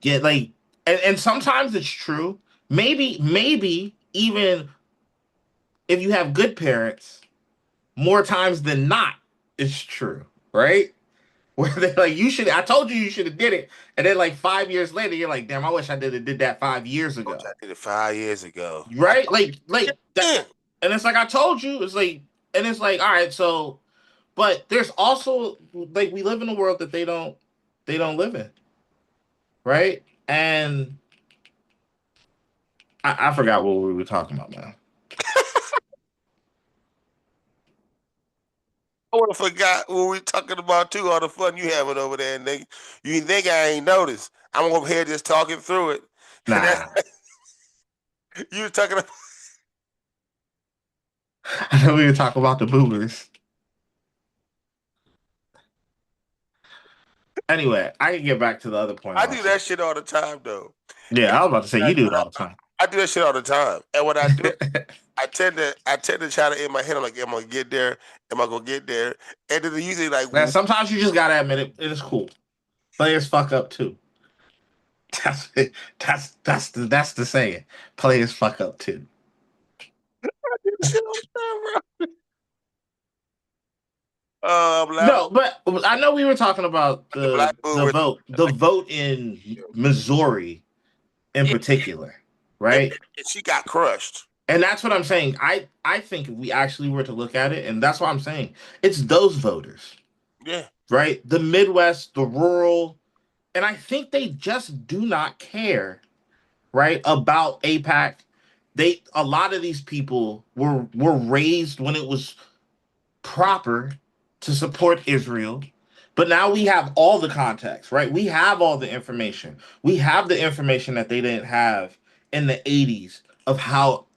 Yeah, like, and sometimes it's true. Maybe even if you have good parents, more times than not, it's true, right? Where they're like, I told you should have did it. And then like 5 years later, you're like, damn, I wish I did that 5 years ago. I did it 5 years ago. Right? Like that. Yeah. And it's like, I told you. It's like, and it's like, all right, so, but there's also like, we live in a world that they don't live in. Right? And I forgot what we were talking about now. I would have forgot what we were talking about too. All the fun you having over there, and you think I ain't noticed? I'm over here just talking through it. Nah. You were talking about. I know we were talking about the boomers. Anyway, I can get back to the other point. I do that shit all the time, though. Yeah, I was about to say you do it all the time. I do that shit all the time, and when I do, I tend to try to in my head. I'm like, am I gonna get there? Am I gonna get there? And then usually like, Man, sometimes you just gotta admit it. It is cool. Players fuck up too. That's the saying. Players fuck up too. shit all the time, bro. I'm laughing. No, but I know we were talking about black boomers. the vote in Missouri in particular, right? And she got crushed. And that's what I'm saying. I think if we actually were to look at it, and that's what I'm saying, it's those voters, Yeah. right? The Midwest, the rural, and I think they just do not care, right, about AIPAC. A lot of these people were raised when it was proper to support Israel. But now we have all the context, right? We have all the information. We have the information that they didn't have in the 80s of how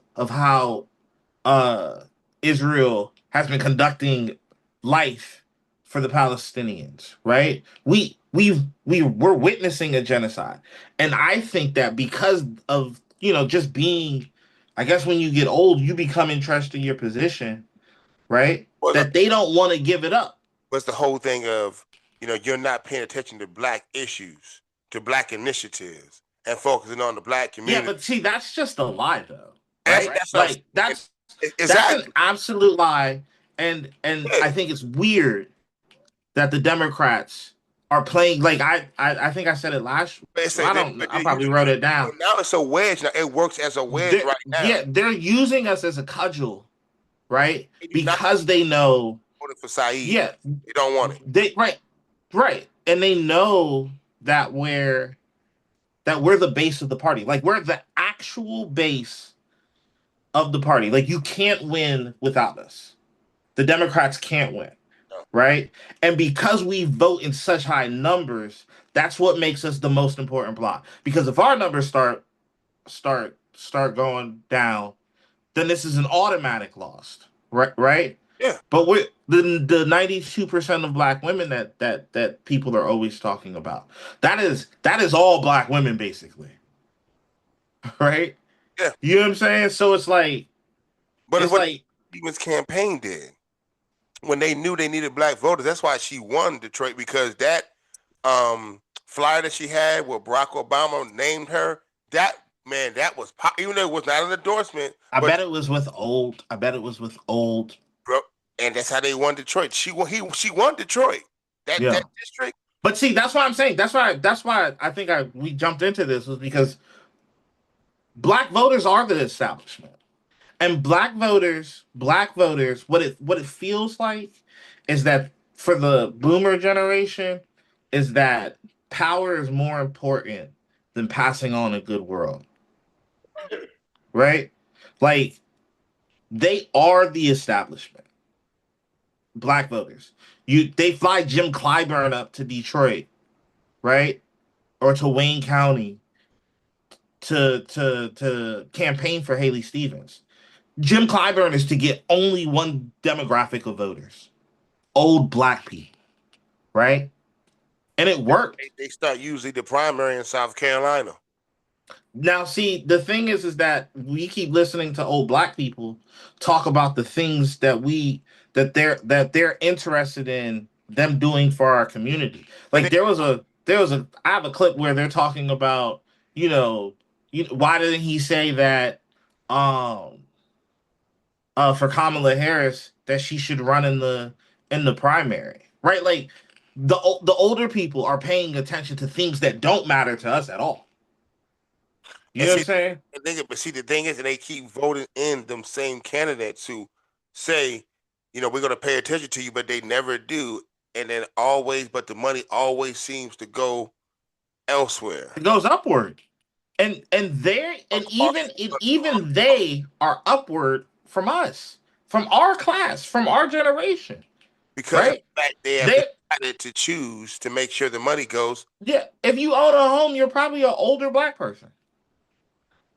Israel has been conducting life for the Palestinians, right? We're witnessing a genocide. And I think that because of, just being, I guess when you get old, you become interested in your position, right? Well, that they don't want to give it up. What's the whole thing of, you're not paying attention to black issues, to black initiatives, and focusing on the black community. Yeah, but see, that's just a lie, though. Right? That's exactly. an absolute lie, and I think it's weird that the Democrats are playing. Like I think I said it last. I probably wrote it down. Now it's a wedge. Now it works as a wedge right now. Yeah, they're using us as a cudgel, right? Because they know. For Saeed. Yeah, they don't want it. Right, and they know that we're the base of the party. Like we're the actual base of the party. Like you can't win without us. The Democrats can't win, right? And because we vote in such high numbers, that's what makes us the most important block. Because if our numbers start going down, then this is an automatic loss, right? Yeah. But we're the 92% of black women that people are always talking about. That is all black women basically. Right? Yeah. You know what I'm saying? So it's like, but it's like Stevens' campaign did when they knew they needed black voters. That's why she won Detroit, because that flyer that she had where Barack Obama named her, that was even though it was not an endorsement. I bet it was with old. Bro, and that's how they won Detroit. She won Detroit. That district. But see, that's what I'm saying. That's why I think we jumped into this, was because black voters are the establishment. And black voters, what it feels like is that for the boomer generation is that power is more important than passing on a good world. Right? Like, they are the establishment. Black voters. They fly Jim Clyburn up to Detroit, right? Or to Wayne County to campaign for Haley Stevens. Jim Clyburn is to get only one demographic of voters: old black people, right? And it worked. They start usually the primary in South Carolina. Now, see, the thing is that we keep listening to old black people talk about the things that they're interested in them doing for our community. Like I have a clip where they're talking about, why didn't he say that for Kamala Harris that she should run in the primary, right? Like, the older people are paying attention to things that don't matter to us at all. You know what I'm saying? But see, the thing is, and they keep voting in them same candidates who say, we're going to pay attention to you, but they never do. And then but the money always seems to go elsewhere. It goes upward, and even they are upward from us, from our class, from our generation, because they have decided to choose to make sure the money goes. Yeah, if you own a home, you're probably an older black person.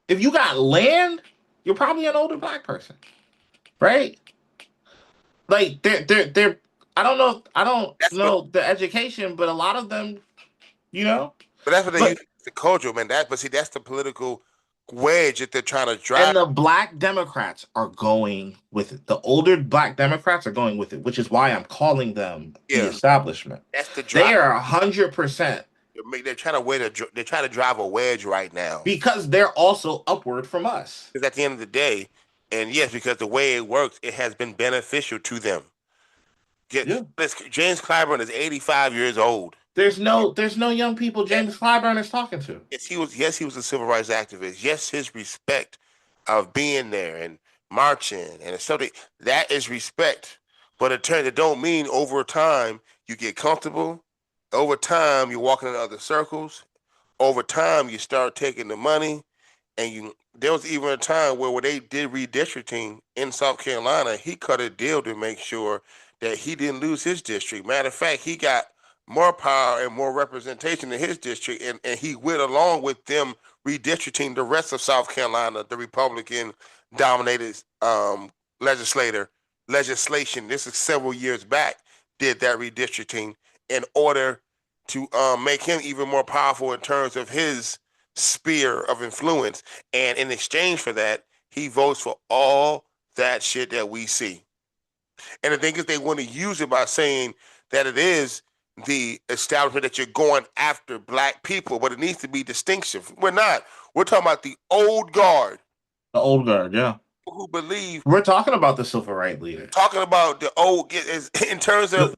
If you got land, you're probably an older black person, right? Like, they're I don't know the education, but a lot of them, But that's what they use the culture, man. That's the political wedge that they're trying to drive. And the black Democrats are going with it. The older black Democrats are going with it, which is why I'm calling them the establishment. That's the drive. They are 100%. They're trying to drive a wedge right now because they're also upward from us. Because at the end of the day, and yes, because the way it works, it has been beneficial to them. James Clyburn is 85 years old. There's no young people James Clyburn is talking to. Yes, he was a civil rights activist. Yes, his respect of being there and marching and something that is respect. But it don't mean over time you get comfortable. Over time, you're walking in other circles. Over time, you start taking the money, and there was even a time where they did redistricting in South Carolina. He cut a deal to make sure that he didn't lose his district. Matter of fact, he got more power and more representation in his district, and he went along with them redistricting the rest of South Carolina, the Republican-dominated legislation. This is several years back, did that redistricting in order to make him even more powerful in terms of his sphere of influence. And in exchange for that, he votes for all that shit that we see. And the thing is, they want to use it by saying that it is the establishment, that you're going after black people, but it needs to be distinctive. We're not. We're talking about the old guard. The old guard, yeah. Who believe. We're talking about the civil rights leader. Talking about the old, in terms of,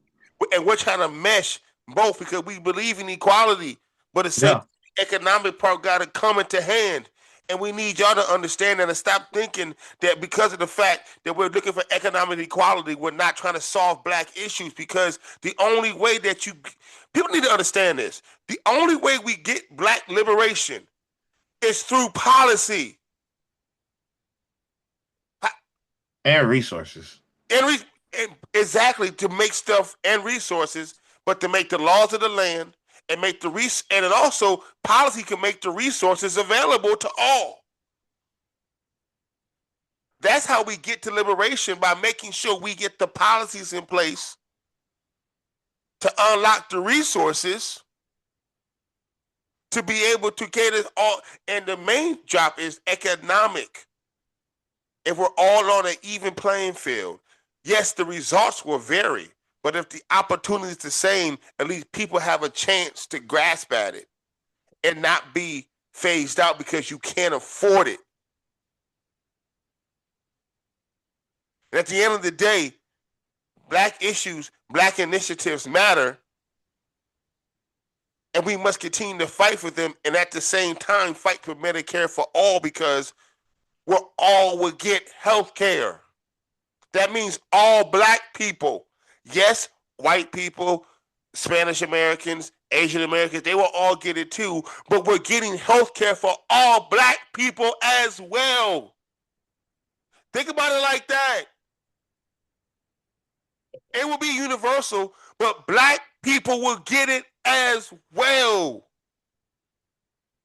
and we're trying to mesh both because we believe in equality, but it's the economic part got to come into hand. And we need y'all to understand that and stop thinking that because of the fact that we're looking for economic equality, we're not trying to solve black issues, because the only way that people need to understand this. The only way we get black liberation is through policy. And resources. Exactly, to make stuff and resources, but to make the laws of the land and make and then also policy can make the resources available to all. That's how we get to liberation, by making sure we get the policies in place to unlock the resources to be able to cater all. And the main job is economic. if we're all on an even playing field, yes, the results will vary, but if the opportunity is the same, at least people have a chance to grasp at it and not be phased out because you can't afford it. And at the end of the day, Black issues, Black initiatives matter, and we must continue to fight for them, and at the same time fight for Medicare for all, because we all will get health care. That means all Black people. Yes, white people, Spanish Americans, Asian Americans, they will all get it too, but we're getting health care for all Black people as well. Think about it like that. It will be universal, but Black people will get it as well.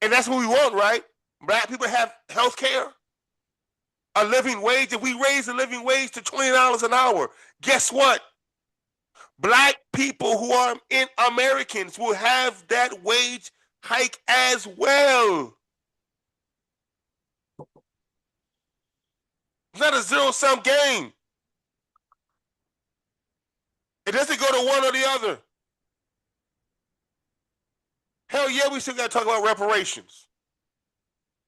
And that's what we want, right? Black people have health care, a living wage. If we raise the living wage to $20 an hour, guess what? Black people who are Americans will have that wage hike as well. It's not a zero-sum game. It doesn't go to one or the other. Hell yeah, we still got to talk about reparations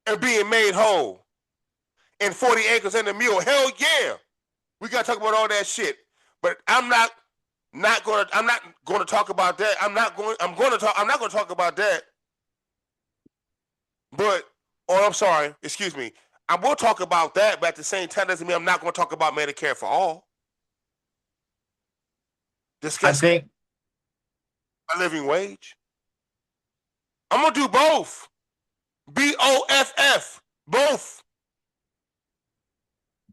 and being made whole and 40 acres and a mule. Hell yeah, we got to talk about all that shit. But I'm not going to talk about that. I'm not going to talk about that. But, I'm sorry, excuse me. I will talk about that, but at the same time, doesn't mean I'm not going to talk about Medicare for all. Discuss a living wage. I'm going to do both. BOFF. Both.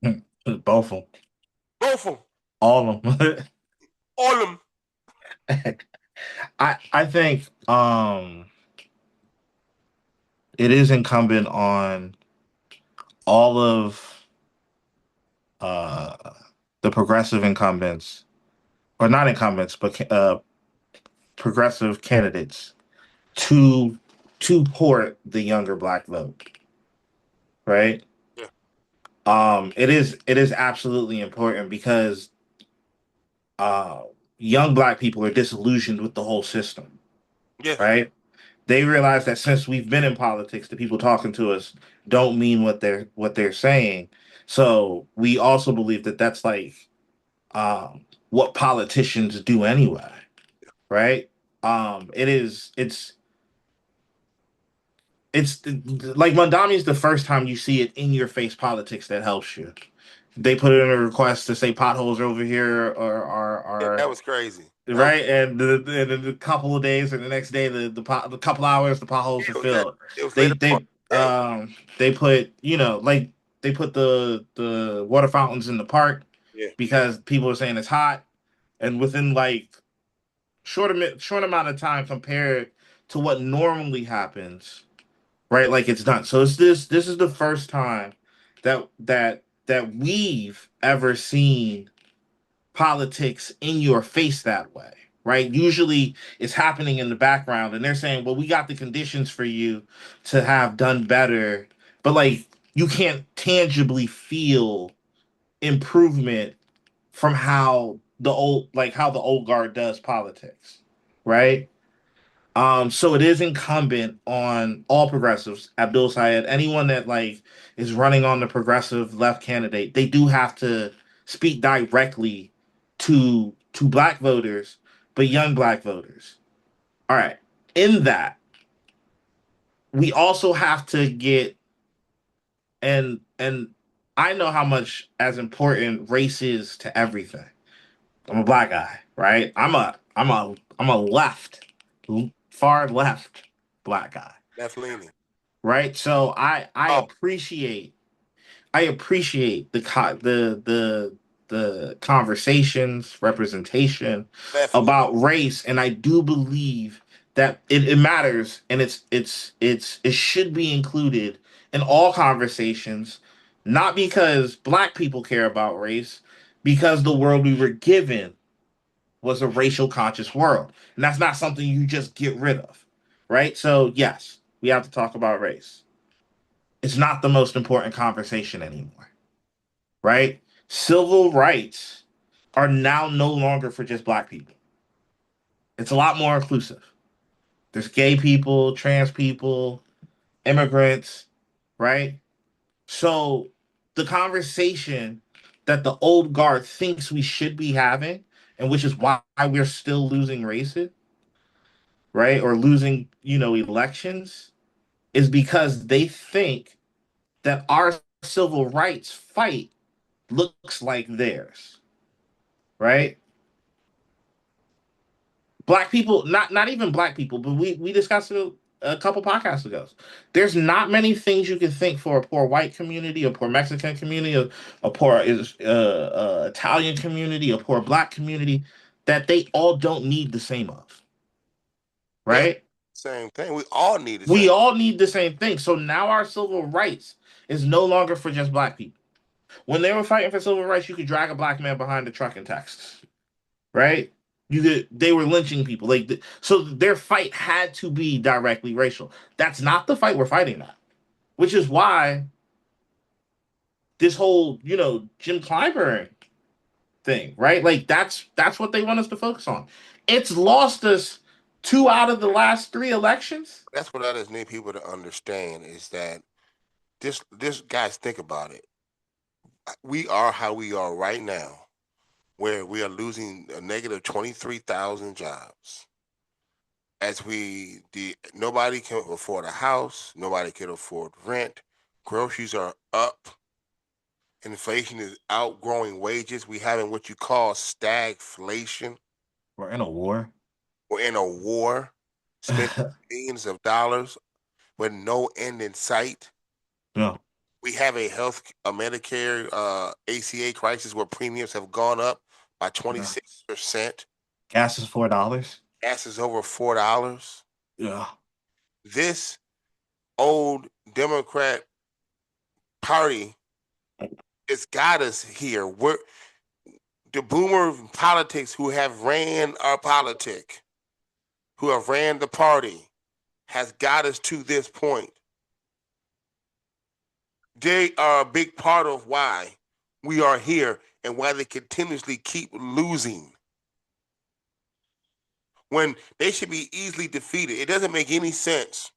Both of them. Both of them. All of them. All of them. I think it is incumbent on all of the progressive incumbents, or not incumbents, but progressive candidates to port the younger Black vote, right? Yeah. It is absolutely important because young Black people are disillusioned with the whole system. Yeah. Right? They realize that since we've been in politics, the people talking to us don't mean what they're saying. So we also believe that that's like what politicians do anyway, right? It's like Mondami is the first time you see it in your face politics that helps you. They put in a request to say potholes are over here or Yeah, that was crazy. right, and the couple of days or the next day, the couple hours, the potholes are filled. They put like they put the water fountains in the park because people are saying it's hot, and within like short amount of time compared to what normally happens, right? Like it's done. So this is the first time that we've ever seen politics in your face that way, right? Usually it's happening in the background and they're saying, well, we got the conditions for you to have done better, but like you can't tangibly feel improvement from how the old guard does politics, right? So it is incumbent on all progressives, Abdul Sayed, anyone that like is running on the progressive left candidate, they do have to speak directly to Black voters, but young Black voters. All right. In that, we also have to get and I know how much as important race is to everything. I'm a Black guy, right? I'm a far left Black guy. Left leaning. Right? So I appreciate the conversations, representation about race, and I do believe that it matters, and it should be included in all conversations, not because Black people care about race, because the world we were given was a racial conscious world, and that's not something you just get rid of, right? So yes, we have to talk about race. It's not the most important conversation anymore. right? Civil rights are now no longer for just black people. It's a lot more inclusive. There's gay people, trans people, immigrants, right? So the conversation that the old guard thinks we should be having, and which is why we're still losing races, right? Or losing, elections, is because they think that our civil rights fight looks like theirs, right? Black people, not even black people, but we discussed it a couple podcasts ago. There's not many things you can think for a poor white community, a poor Mexican community, a poor Italian community, a poor black community that they all don't need the same of, Yeah, right? same thing. We all need the We same. all need the same thing. So now our civil rights is no longer for just black people. When they were fighting for civil rights, you could drag a black man behind the truck in Texas, right? They were lynching people. So their fight had to be directly racial. That's not the fight we're fighting now, which is why this whole, Jim Clyburn thing, right? Like that's what they want us to focus on. It's lost us 2 out of the last 3 elections. That's what I just need people to understand is that this guys, think about it. We are how we are right now, where we are losing a negative 23,000 jobs. Nobody can afford a house, nobody can afford rent, groceries are up, inflation is outgrowing wages. We having what you call stagflation. We're in a war. We're in a war, spending billions of dollars with no end in sight. No. We have a Medicare, ACA crisis where premiums have gone up by 26%. Gas is $4. Gas is over $4. Yeah. This old Democrat Party has got us here. We're the boomer politics who have ran our politic, who have ran the party, has got us to this point. They are a big part of why we are here and why they continuously keep losing. When they should be easily defeated. It doesn't make any sense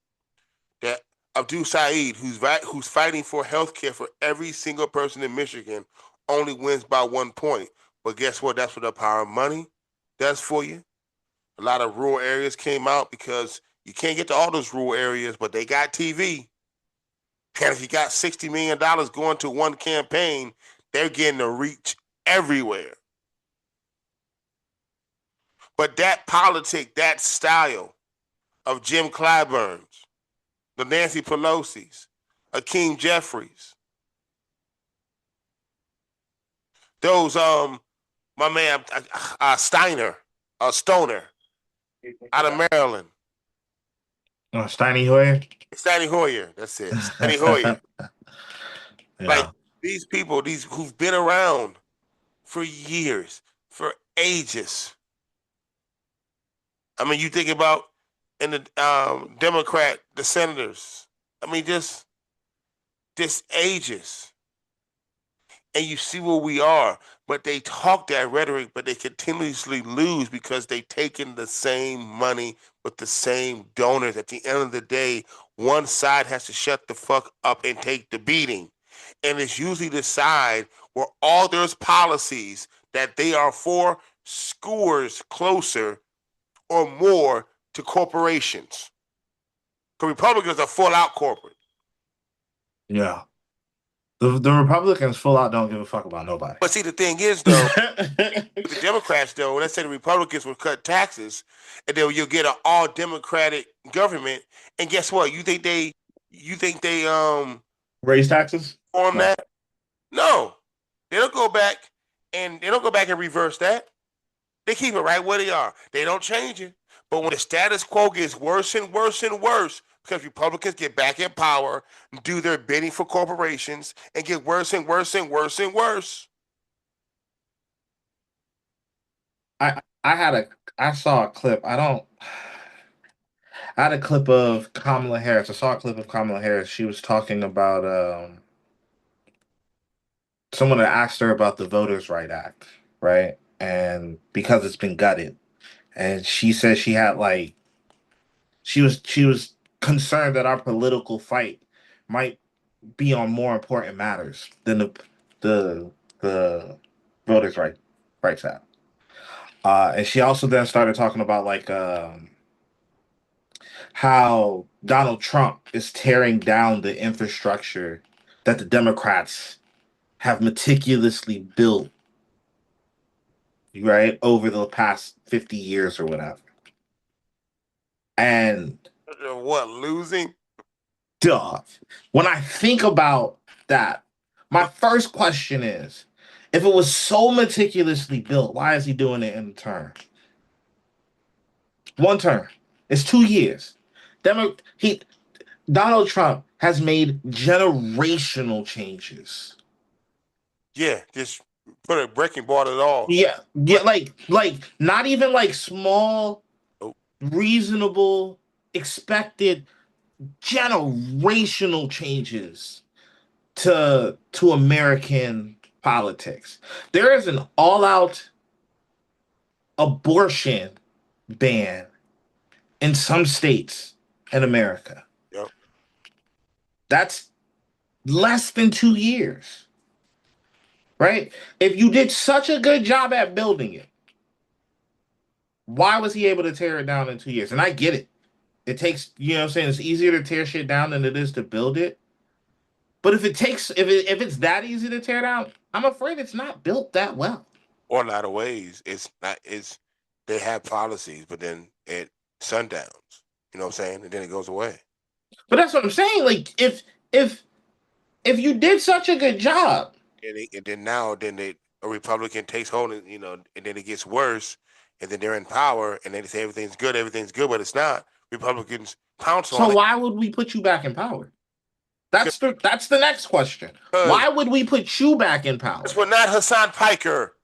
that Abdul Saeed, who's fighting for health care for every single person in Michigan, only wins by 1 point. But guess what? That's what the power of money does for you. A lot of rural areas came out because you can't get to all those rural areas, but they got TV. And if you got $60 million going to one campaign, they're getting a reach everywhere. But that politic, that style of Jim Clyburn's, the Nancy Pelosi's, Hakeem Jeffries, those my man Stoner out of Maryland. Steny Hoyer. Steny Hoyer, that's it. Steny Hoyer. Yeah. Like these people, who've been around for years, for ages. I mean, you think about in the Democrat, the senators. I mean, just ages. And you see where we are, but they talk that rhetoric, but they continuously lose because they take in the same money with the same donors. At the end of the day, one side has to shut the fuck up and take the beating. And it's usually the side where all those policies that they are for scores closer or more to corporations. Because Republicans are full out corporate. Yeah. The Republicans full out don't give a fuck about nobody. But see, the thing is, though, with the Democrats, though, let's say the Republicans would cut taxes, and then you'll get an all Democratic government. And guess what? You think they raise taxes? Form that? No, they don't go back and reverse that. They keep it right where they are. They don't change it. But when the status quo gets worse and worse and worse, because Republicans get back in power, do their bidding for corporations, and get worse and worse and worse and worse. I saw a clip. I had a clip of Kamala Harris. I saw a clip of Kamala Harris. She was talking about someone had asked her about the Voters' Right Act, right? And because it's been gutted, and she said she had like she was concerned that our political fight might be on more important matters than the the Rights Act. And she also then started talking about like how Donald Trump is tearing down the infrastructure that the Democrats have meticulously built, right, over the past 50 years or whatever. And What, losing? duh, when I think about that, my first question is, if it was so meticulously built, why is he doing it in a term? One term. It's 2 years. Donald Trump has made generational changes. Yeah, just put a breaking ball at all. Yeah, like not even like small, reasonable, expected generational changes to American politics. There is an all-out abortion ban in some states in America. Yep. That's less than 2 years. Right? If you did such a good job at building it, why was he able to tear it down in 2 years? And I get it. It takes, you know what I'm saying, it's easier to tear shit down than it is to build it. But if it's that easy to tear down, I'm afraid it's not built that well. Or a lot of ways. They have policies, but then it sundowns. You know what I'm saying? And then it goes away. But that's what I'm saying. Like if you did such a good job, and then a Republican takes hold, and and then it gets worse, and then they're in power, and then they say everything's good, but it's not. Republicans pounce on it. So why would we put you back in power? That's the next question. Why would we put you back in power? We're not Hassan Piker.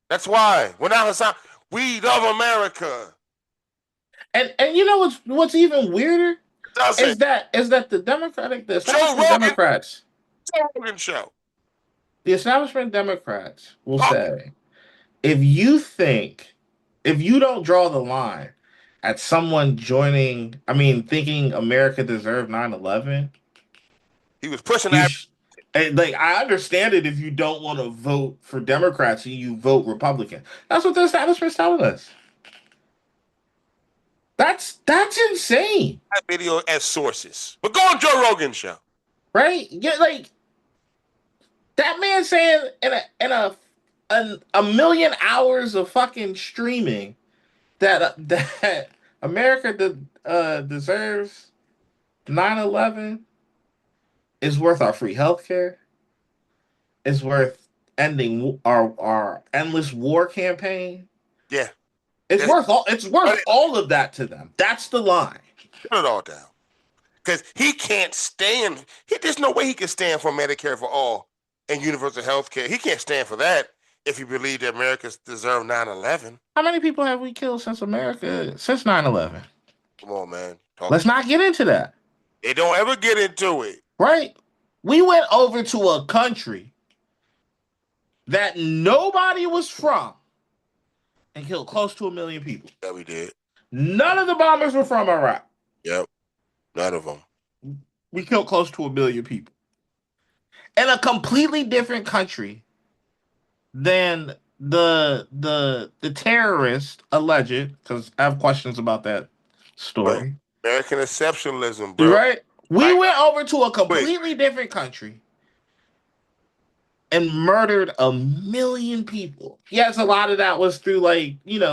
That's why we're not Hassan. We love America. And you know what's even weirder is that the Democrats. Joe Rogan show. The establishment Democrats will say, if you don't draw the line at someone thinking America deserved 9/11, he was pushing that. And like, I understand it if you don't want to vote for Democrats and you vote Republican. That's what the establishment's telling us. That's insane. That video as sources, but go on Joe Rogan show, right? Yeah, like that man saying in a million hours of fucking streaming that America deserves 9/11 is worth our free healthcare. Is worth ending our endless war campaign. Yeah. It's worth all of that to them. That's the line. Put it all down. Because he can't stand. There's no way he can stand for Medicare for all and universal health care. He can't stand for that if he believed that Americans deserve 9/11. How many people have we killed since 9/11? Come on, man. Let's not get into that. They don't ever get into it. Right? We went over to a country that nobody was from and killed close to 1 million people. Yeah, we did. None of the bombers were from Iraq. Yep. None of them. We killed close to 1 million people. In a completely different country than the terrorist alleged, because I have questions about that story. American exceptionalism, bro. Right? We went over to a completely different country and murdered 1 million people. Yes, a lot of that was through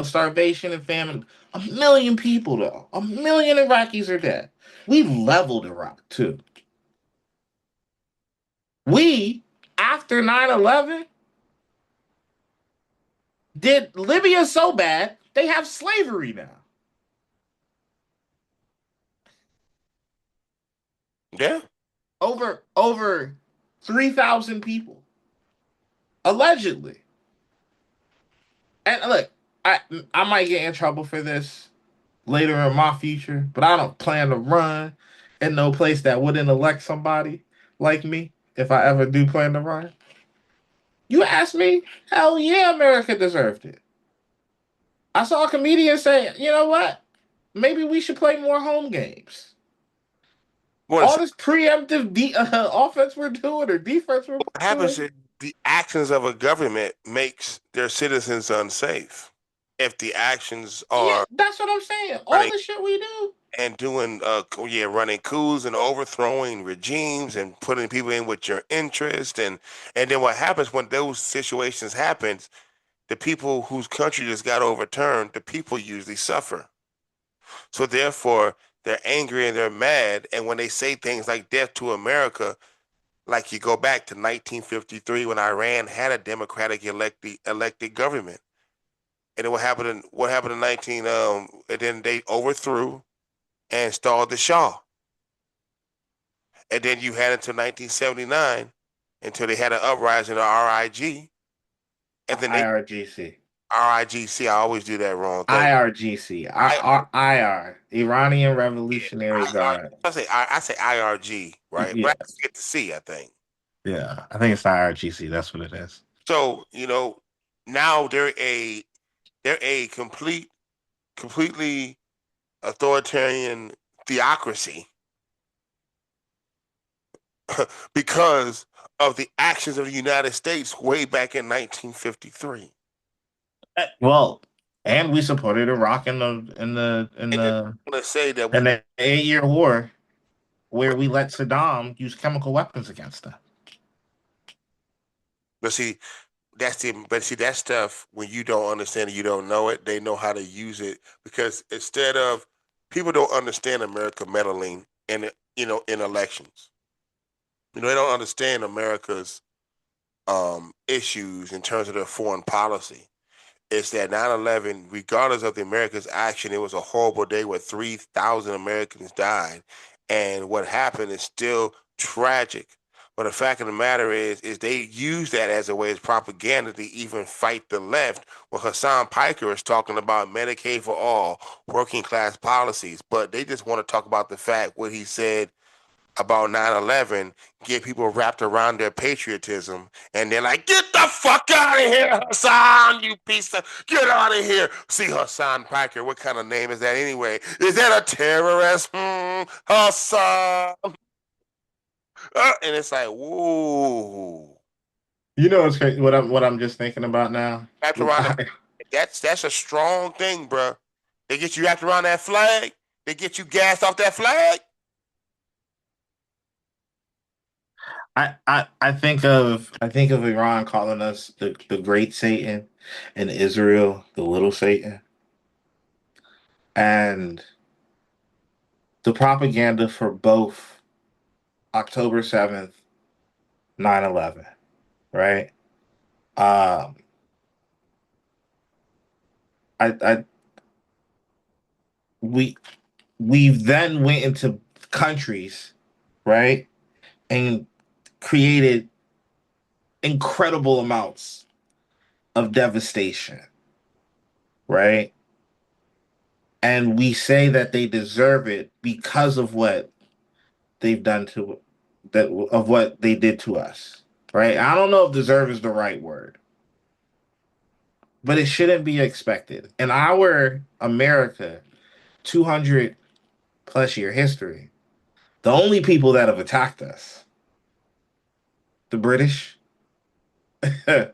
starvation and famine. 1 million people, though. 1 million Iraqis are dead. We've leveled Iraq, too. We, after 9/11, did Libya so bad, they have slavery now. Yeah. Over 3,000 people. Allegedly. And look, I might get in trouble for this later in my future, but I don't plan to run in no place that wouldn't elect somebody like me. if I ever do plan to run. You ask me, hell yeah, America deserved it. I saw a comedian say, you know what? Maybe we should play more home games. All this preemptive offense we're doing or defense we're what happens doing. is the actions of a government makes their citizens unsafe. If the actions Yeah, are that's what I'm saying. All running the shit we do. and doing running coups and overthrowing regimes and putting people in with your interest, and then what happens when those situations happens, the people whose country just got overturned, the people usually suffer. So therefore they're angry and they're mad, and when they say things like death to America, like you go back to 1953 when Iran had a democratic elected government. And then what happened in 19 and then they overthrew and installed the Shah. And then you had until 1979 until they had an uprising of RIG. And then IRGC. RIGC, I always do that wrong. IRGC. IR. Iranian Revolutionary Guard. I say IRG, right? Yeah. But I forget the C, I think. Yeah. I think it's IRGC. That's what it is. So, now they're a completely authoritarian theocracy because of the actions of the United States way back in 1953. Well, and we supported Iraq in the I'm gonna say that in the 8-year war where we let Saddam use chemical weapons against us. but see that stuff, when you don't understand it, you don't know it, they know how to use it, because instead of people don't understand America meddling in elections. They don't understand America's issues in terms of their foreign policy. It's that 9/11, regardless of the Americans' action, it was a horrible day where 3,000 Americans died. And what happened is still tragic. But the fact of the matter is they use that as a way as propaganda to even fight the left. When Hassan Piker is talking about Medicaid for all, working class policies, but they just want to talk about the fact what he said about 9/11, get people wrapped around their patriotism, and they're like, get the fuck out of here, Hassan, you piece of, get out of here. See, Hassan Piker, what kind of name is that anyway? Is that a terrorist? Hassan. And it's like, whoa. It's crazy. What I'm just thinking about now. Wrapped around that's a strong thing, bro. They get you wrapped around that flag. They get you gassed off that flag. I think of Iran calling us the great Satan and Israel the little Satan. And the propaganda for both October 7th, 9/11, right? We then went into countries, right? And created incredible amounts of devastation, right? And we say that they deserve it because of what they've done of what they did to us, right? I don't know if deserve is the right word, but it shouldn't be expected. In our America 200 plus year history, the only people that have attacked us, the British, the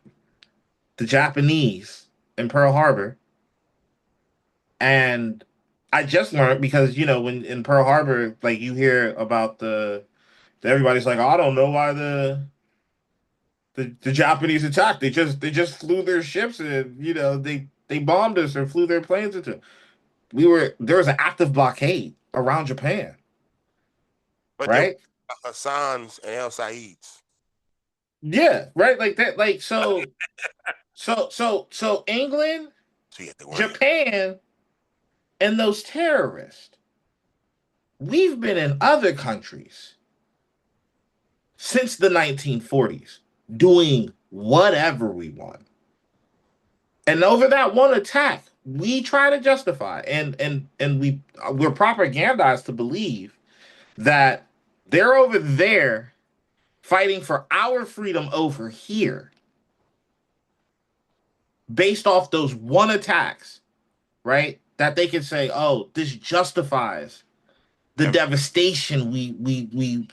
Japanese in Pearl Harbor. And I just learned, because when in Pearl Harbor, like, you hear about everybody's like, oh, I don't know why the Japanese attacked. They just flew their ships and they bombed us or flew their planes into. There was an active blockade around Japan. But right? Hassan's and El Said's. Yeah, right. Like that. Like so England, Japan, and those terrorists. We've been in other countries since the 1940s doing whatever we want. And over that one attack, we try to justify and we're propagandized to believe that they're over there fighting for our freedom over here based off those one attacks, right? That they can say, oh, this justifies the devastation we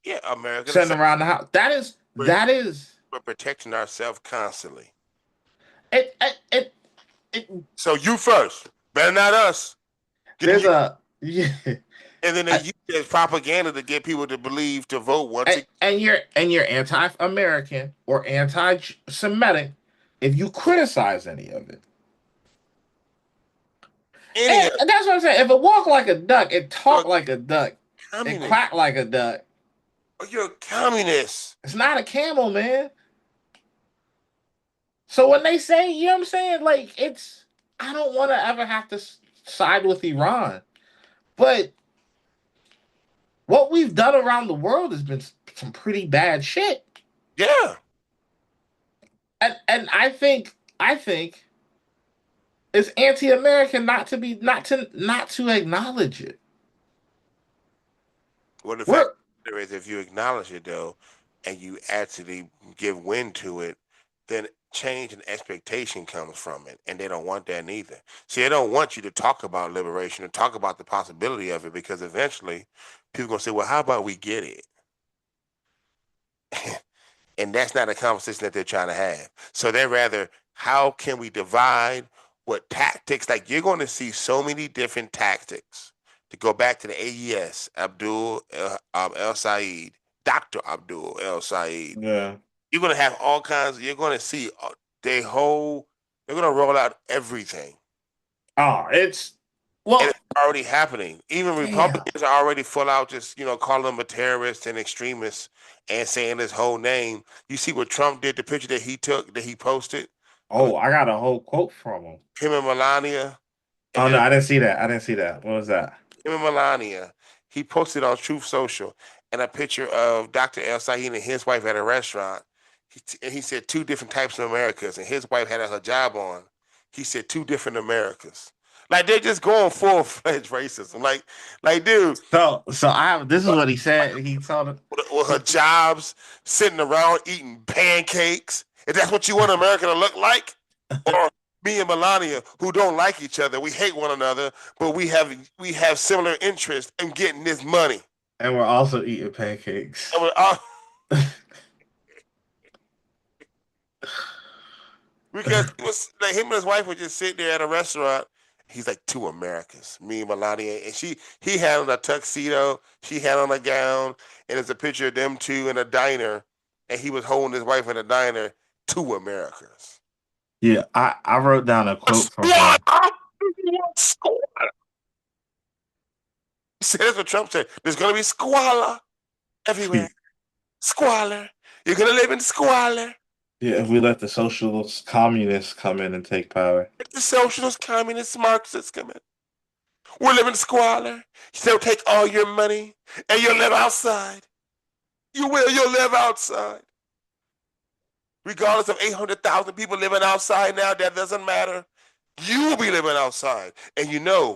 Yeah, America. send around the house. That is we're protecting ourselves constantly. it So you first, better not us. there's a yeah. And then they use it as propaganda to get people to believe to vote once again. And you're anti-American or anti-Semitic if you criticize any of it. And that's what I'm saying. If it walk like a duck, it talk like a duck, it quack like a duck. You're a communist. It's not a camel, man. So when they say, you know what I'm saying, like I don't want to ever have to side with Iran, but what we've done around the world has been some pretty bad shit. Yeah. And I think it's anti-American not to acknowledge it. Well, the fact is, if you acknowledge it though, and you actually give wind to it, then change and expectation comes from it, and they don't want that neither. See, they don't want you to talk about liberation and talk about the possibility of it, because eventually people are gonna say, "Well, how about we get it?" And that's not a conversation that they're trying to have. So they're rather, how can we divide what tactics? Like, you're going to see so many different tactics. To go back to the AES, Abdul El Said, Dr. Abdul El Said. Yeah. You're going to have all kinds. You're going to see they're going to roll out everything. Oh, it's already happening. Even Republicans are already full out just, calling them a terrorist and extremist and saying his whole name. You see what Trump did, the picture that he took, that he posted? Oh, I got a whole quote from him. Him and Melania. Oh, no, I didn't see that. What was that? Him and Melania. He posted on Truth Social and a picture of Dr. El Said and his wife at a restaurant. He said two different types of Americas, and his wife had a hijab on. He said two different Americas. Like, they're just going full-fledged racism. Like, dude. So this is what he said. He told it with her jobs, sitting around eating pancakes. If that's what you want America to look like, or me and Melania, who don't like each other, we hate one another, but we have similar interests in getting this money, and we're also eating pancakes. And we're because it was like him and his wife would just sit there at a restaurant. He's like, two Americas, me and Melania. And he had on a tuxedo, she had on a gown, and it's a picture of them two in a diner, and he was holding his wife in a diner, two Americas. Yeah, I wrote down a quote from him. He said, that's what Trump said. There's going to be squalor everywhere. Squalor. You're going to live in squalor. Yeah, if we let the socialist communists come in and take power. Let the socialist, communist, Marxists come in. We'll live in squalor. They'll take all your money, and you'll live outside. You will. You'll live outside. Regardless of 800,000 people living outside now, that doesn't matter. You will be living outside. And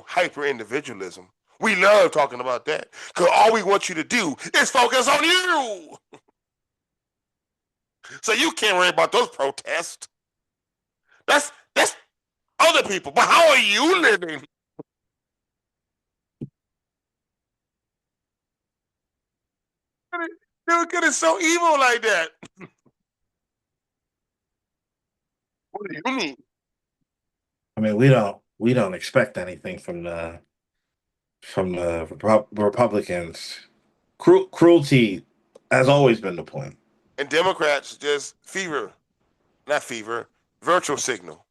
hyper-individualism. We love talking about that, because all we want you to do is focus on you. So you can't worry about those protests. That's other people. But how are you living? Dude, it's so evil like that. What do you mean? I mean, we don't expect anything from the Republicans. Cruelty has always been the point. And Democrats just virtual signal.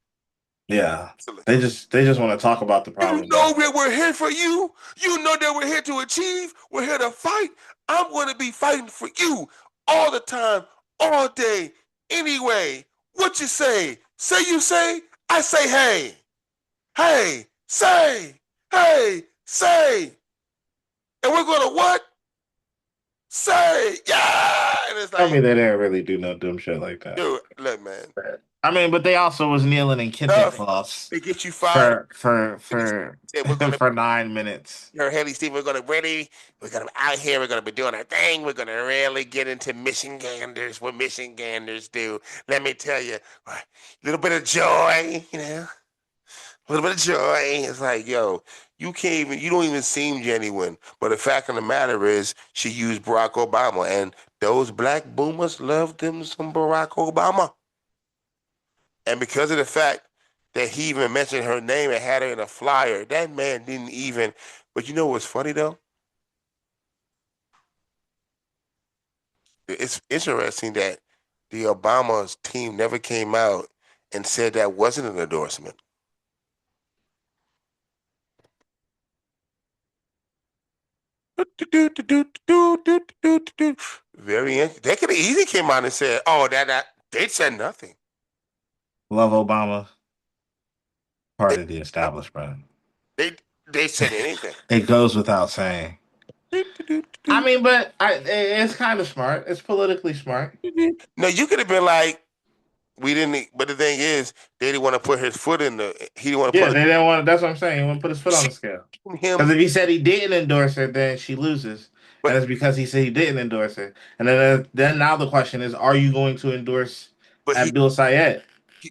Yeah, they just want to talk about the problem. You know that we're here for you. You know that we're here to achieve. We're here to fight. I'm going to be fighting for you all the time, all day, anyway. What you say? Say you say. I say hey. Hey, say. Hey, say. And we're going to what? Say, yeah. And it's I like, mean, they didn't really do no dumb shit like that. dude, look, man, I mean, but they also was kneeling in kente tough. cloths They get you fired. for Said we're gonna for 9 minutes. her Haley Steve, we're gonna out here, we're gonna be doing our thing, we're gonna really get into Michiganders, what Michiganders do. Let me tell you, a little bit of joy, a little bit of joy. It's like, yo, you don't even seem genuine. But the fact of the matter is, she used Barack Obama, and those black boomers loved them some Barack Obama. And because of the fact that he even mentioned her name and had her in a flyer, that man didn't even. But you know what's funny though? It's interesting that the Obama's team never came out and said that wasn't an endorsement. Very interesting. They could have easily came out and said, "Oh, that." They said nothing. Love Obama. Part of the establishment. They said anything. It goes without saying. I mean, but it's kind of smart. It's politically smart. No, you could have been like, we didn't. But the thing is, they didn't want to put his foot in the. He didn't want to Yeah, put. they didn't want. That's what I'm saying. He wouldn't put his foot on the scale. Him, Because if he said he didn't endorse it, then she loses, But- and it's because he said he didn't endorse it. And then now the question is, are you going to endorse but he, Abdul Sayed?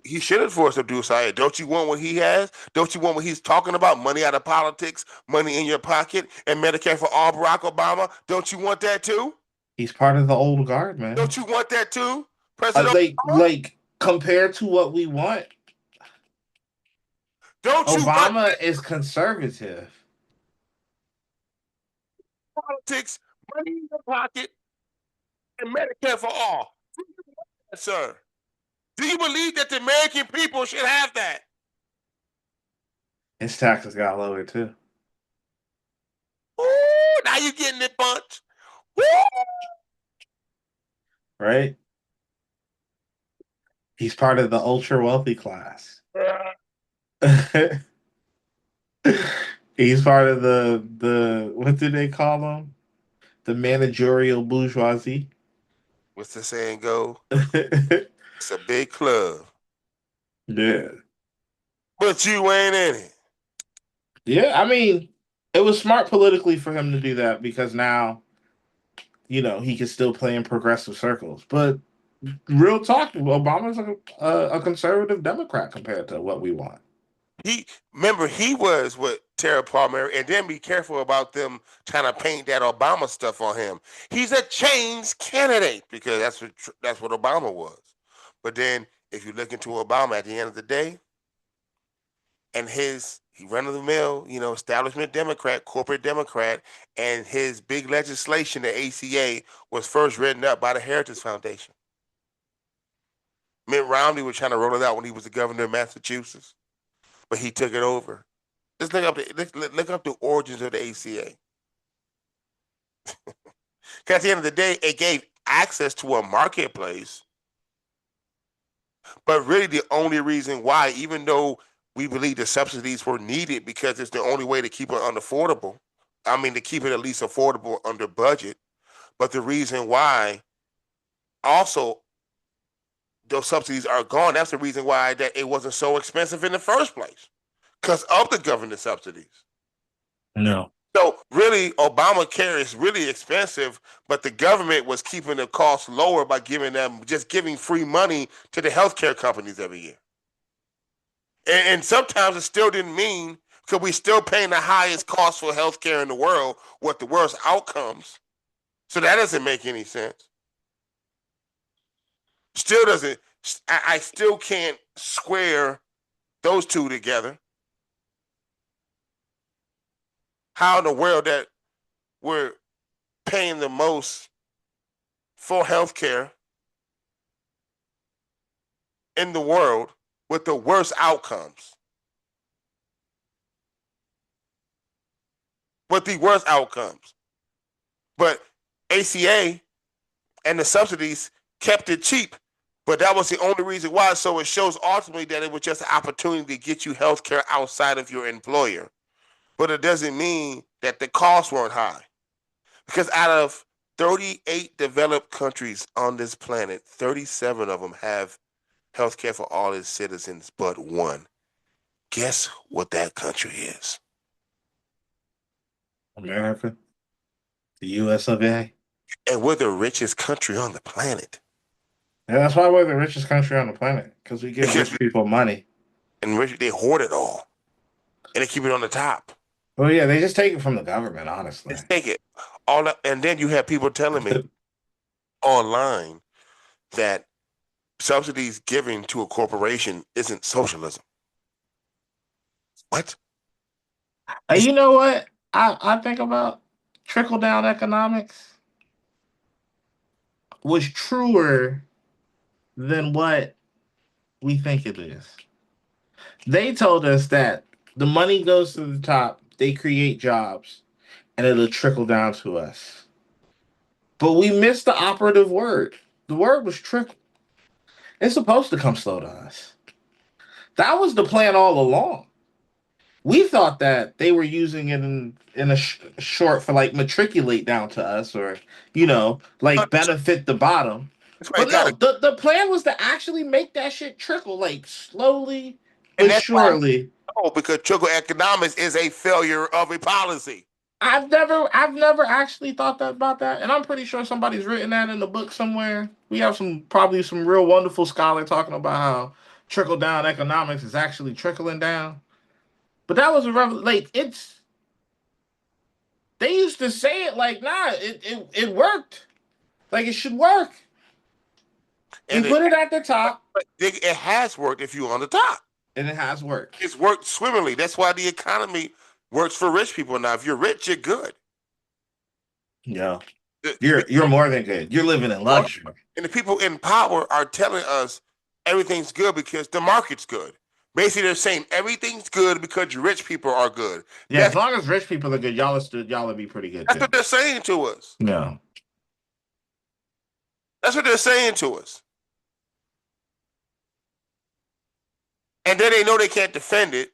he should have forced Abdul Sayed. Don't you want what he has? Don't you want what he's talking about? Money out of politics, money in your pocket, and Medicare for all, Barack Obama. Don't you want that too? He's part of the old guard, man. Don't you want that too, President? Like compared to what we want, Don't you Obama want is conservative. politics, money in your pocket, and Medicare for all? Do you want that, sir? Do you believe that the American people should have that? His taxes got lowered too. Ooh, now you're getting it, bunch. Woo! Right? He's part of the ultra wealthy class. He's part of the what do they call them? The managerial bourgeoisie. What's the saying go? It's a big club. Yeah. But you ain't in it. Yeah, I mean, it was smart politically for him to do that because now, he can still play in progressive circles. But real talk, Obama's a conservative Democrat compared to what we want. He was with Tara Palmer, and then be careful about them trying to paint that Obama stuff on him. He's a change candidate because that's what Obama was. But then if you look into Obama at the end of the day, and he run of the mill, establishment Democrat, corporate Democrat, and his big legislation, the ACA, was first written up by the Heritage Foundation. Mitt Romney was trying to roll it out when he was the governor of Massachusetts, but he took it over. Just look up the origins of the ACA. Because at the end of the day, it gave access to a marketplace. But really the only reason why, even though we believe the subsidies were needed because it's the only way to keep it unaffordable. I mean, to keep it at least affordable under budget. But the reason why also those subsidies are gone, that's the reason why that it wasn't so expensive in the first place. Because of the government subsidies. No. So really, Obamacare is really expensive, but the government was keeping the cost lower by giving free money to the healthcare companies every year. And sometimes it still didn't mean, because we still paying the highest cost for healthcare in the world with the worst outcomes. So that doesn't make any sense. Still doesn't. I still can't square those two together. How in the world that we're paying the most for healthcare in the world with the worst outcomes. With the worst outcomes. But ACA and the subsidies kept it cheap. But that was the only reason why. So it shows ultimately that it was just an opportunity to get you healthcare outside of your employer. But it doesn't mean that the costs weren't high. Because out of 38 developed countries on this planet, 37 of them have health care for all its citizens but one. Guess what that country is? America, the U.S. of A. And we're the richest country on the planet. And that's why we're the richest country on the planet, because we give rich people money. And they hoard it all. And they keep it on the top. Well, yeah, they just take it from the government, honestly. They take it all up. And then you have people telling me online that subsidies given to a corporation isn't socialism. What? You know what I think about? Trickle-down economics was truer than what we think it is. They told us that the money goes to the top, they create jobs, and it'll trickle down to us. But we missed the operative word. The word was trickle. It's supposed to come slow to us. That was the plan all along. We thought that they were using it in a short for like matriculate down to us, or like benefit the bottom. But no, the plan was to actually make that shit trickle, like slowly but surely. Oh, because trickle economics is a failure of a policy. I've never actually thought about that, and I'm pretty sure somebody's written that in the book somewhere. We have probably some real wonderful scholar talking about how trickle down economics is actually trickling down. But that was they used to say it like, nah, it worked. Like, it should work. And put it at the top. It has worked if you're on the top. And it has worked. It's worked swimmingly. That's why the economy works for rich people now. If you're rich, you're good. Yeah. You're more than good. You're living in luxury. And the people in power are telling us everything's good because the market's good. Basically, they're saying everything's good because rich people are good. Yeah, as long as rich people are good, y'all will be pretty good. That's what they're saying to us. No. That's what they're saying to us. And then they know they can't defend it.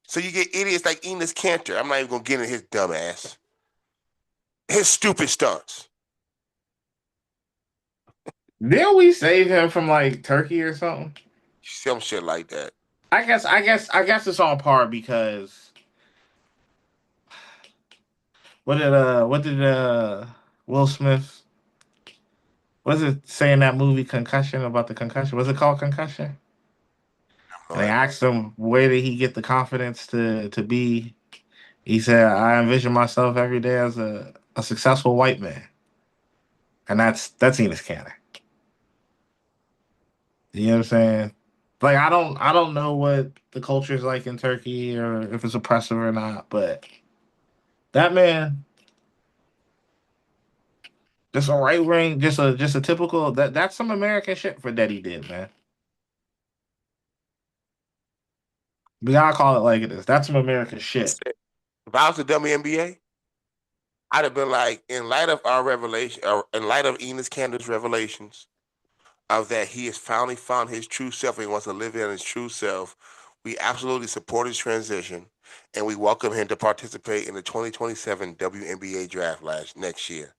So you get idiots like Enes Kanter. I'm not even going to get in his dumb ass. His stupid stunts. Didn't we save him from like Turkey or something? Some shit like that. I guess it's on par because what did Will Smith, what does it say in that movie Concussion about the concussion? Was it called Concussion? And they asked him where did he get the confidence to be. He said, I envision myself every day as a successful white man. And that's Enes Kanter. You know what I'm saying? Like, I don't know what the culture is like in Turkey or if it's oppressive or not, but that man, just a right wing, just a typical that's some American shit for that he did, man. We gotta call it like it is. That's some American shit. If I was the WNBA, I'd have been like, in light of our revelation, or in light of Enes Kanter's revelations, of that he has finally found his true self and he wants to live in his true self, we absolutely support his transition and we welcome him to participate in the 2027 WNBA draft next year.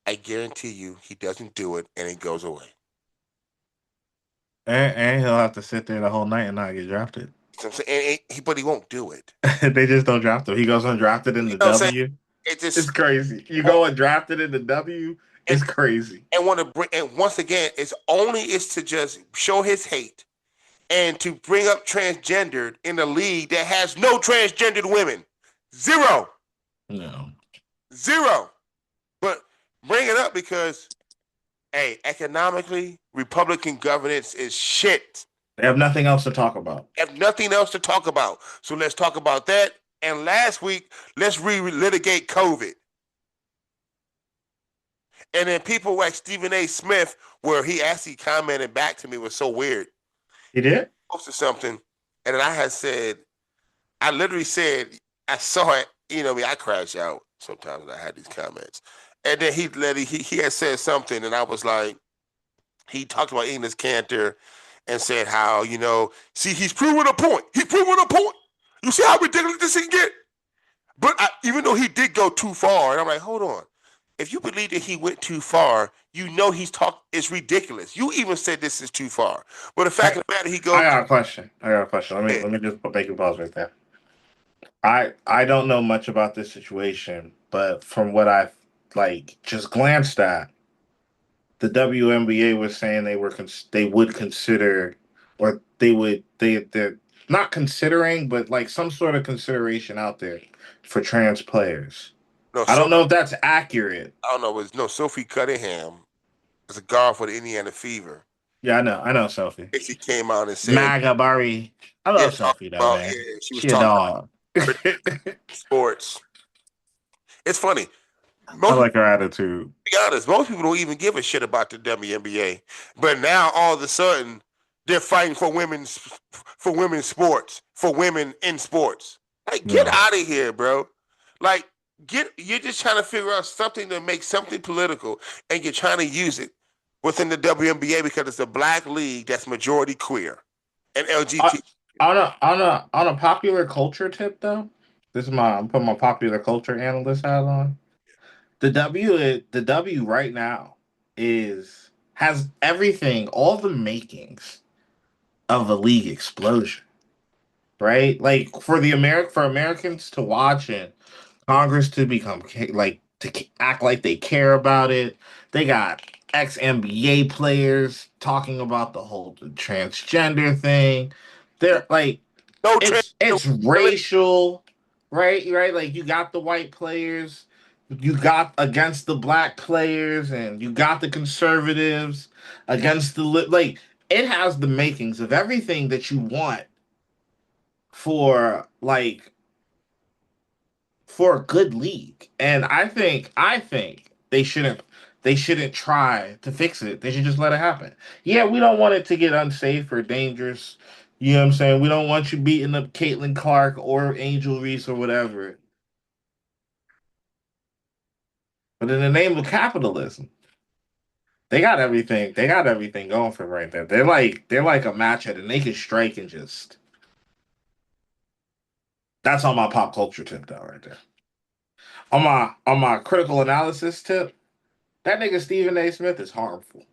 I guarantee you he doesn't do it and he goes away. And he'll have to sit there the whole night and not get drafted. But he won't do it. They just don't draft him. He goes undrafted in the W. It's crazy. You go undrafted in the W. It's crazy. And once again, it's to just show his hate and to bring up transgendered in a league that has no transgendered women. Zero. No. Zero. But bring it up because, hey, economically, Republican governance is shit. They have nothing else to talk about. So let's talk about that. And last week, let's relitigate COVID. And then people like Stephen A. Smith, where he actually commented back to me, was so weird. He did? Posted something, and then I literally said, I saw it, I crash out sometimes when I had these comments. And then he had said something, and I was like, he talked about Enes Kanter and said how, see, he's proving a point. You see how ridiculous this can get? But even though he did go too far, and I'm like, hold on. if you believe that he went too far, you know it's ridiculous. You even said this is too far. But the fact of the matter, he I goes. got a question. Let me just make a pause right there. I don't know much about this situation, but from what I've like just glanced at, the WNBA was saying they would consider, or they're not considering, but like some sort of consideration out there for trans players. No, I don't so know if that's accurate. I don't know. It was no Sophie Cunningham was a guard for the Indiana Fever. Yeah, I know Sophie. She came out and said, Maga Bari. I "Yeah, love talking Sophie though, about man. she was She a talking dog. about sports." It's funny. I Most like her attitude. To be honest, most people don't even give a shit about the WNBA. But now all of a sudden, they're fighting for women's sports, for women in sports. Like, get out of here, bro. Like, you're just trying to figure out something to make something political, and you're trying to use it within the WNBA because it's a black league that's majority queer and LGBT. On a popular culture tip though, I'm putting my popular culture analyst hat on. The W right now has everything, all the makings of a league explosion, right? Like for Americans to watch and Congress to act like they care about it. They got ex NBA players talking about the whole transgender thing. They're like No trans. it's racial, right? Right? Like you got the white players, you got against the black players, and you got the conservatives against like it has the makings of everything that you want for for a good league. And I think they shouldn't try to fix it. They should just let it happen. Yeah, we don't want it to get unsafe or dangerous. You know what I'm saying? We don't want you beating up Caitlin Clark or Angel Reese or whatever. But in the name of capitalism, they got everything. They got everything going for right there. They're like a match head and they can strike and just that's on my pop culture tip though, right there. On my critical analysis tip, that nigga Stephen A. Smith is harmful.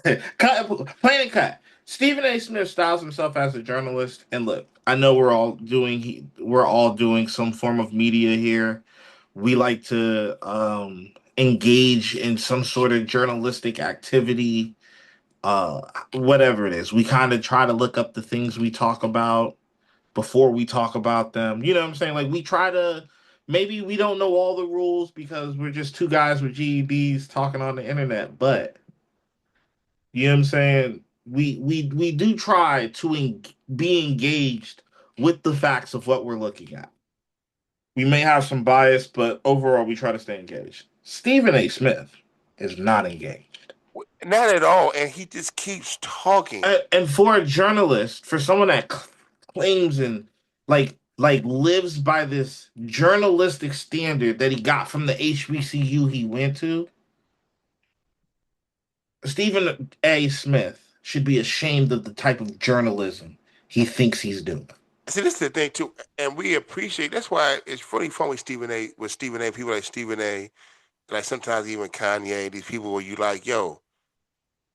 Plain and cut. Stephen A. Smith styles himself as a journalist, and look, I know we're all doing some form of media here. We like to engage in some sort of journalistic activity, whatever it is. We kind of try to look up the things we talk about before we talk about them. You know what I'm saying? Like we try to maybe we don't know all the rules because we're just two guys with GEDs talking on the internet, but you know what I'm saying? We do try to be engaged with the facts of what we're looking at. We may have some bias, but overall we try to stay engaged. Stephen A. Smith is not engaged. Not at all, and he just keeps talking. And for a journalist, for someone that claims and lives by this journalistic standard that he got from the HBCU he went to, Stephen A. Smith should be ashamed of the type of journalism he thinks he's doing. See, this is the thing too, and we appreciate. That's why it's really fun with Stephen A. People like Stephen A. Like sometimes even Kanye. These people where you like, yo.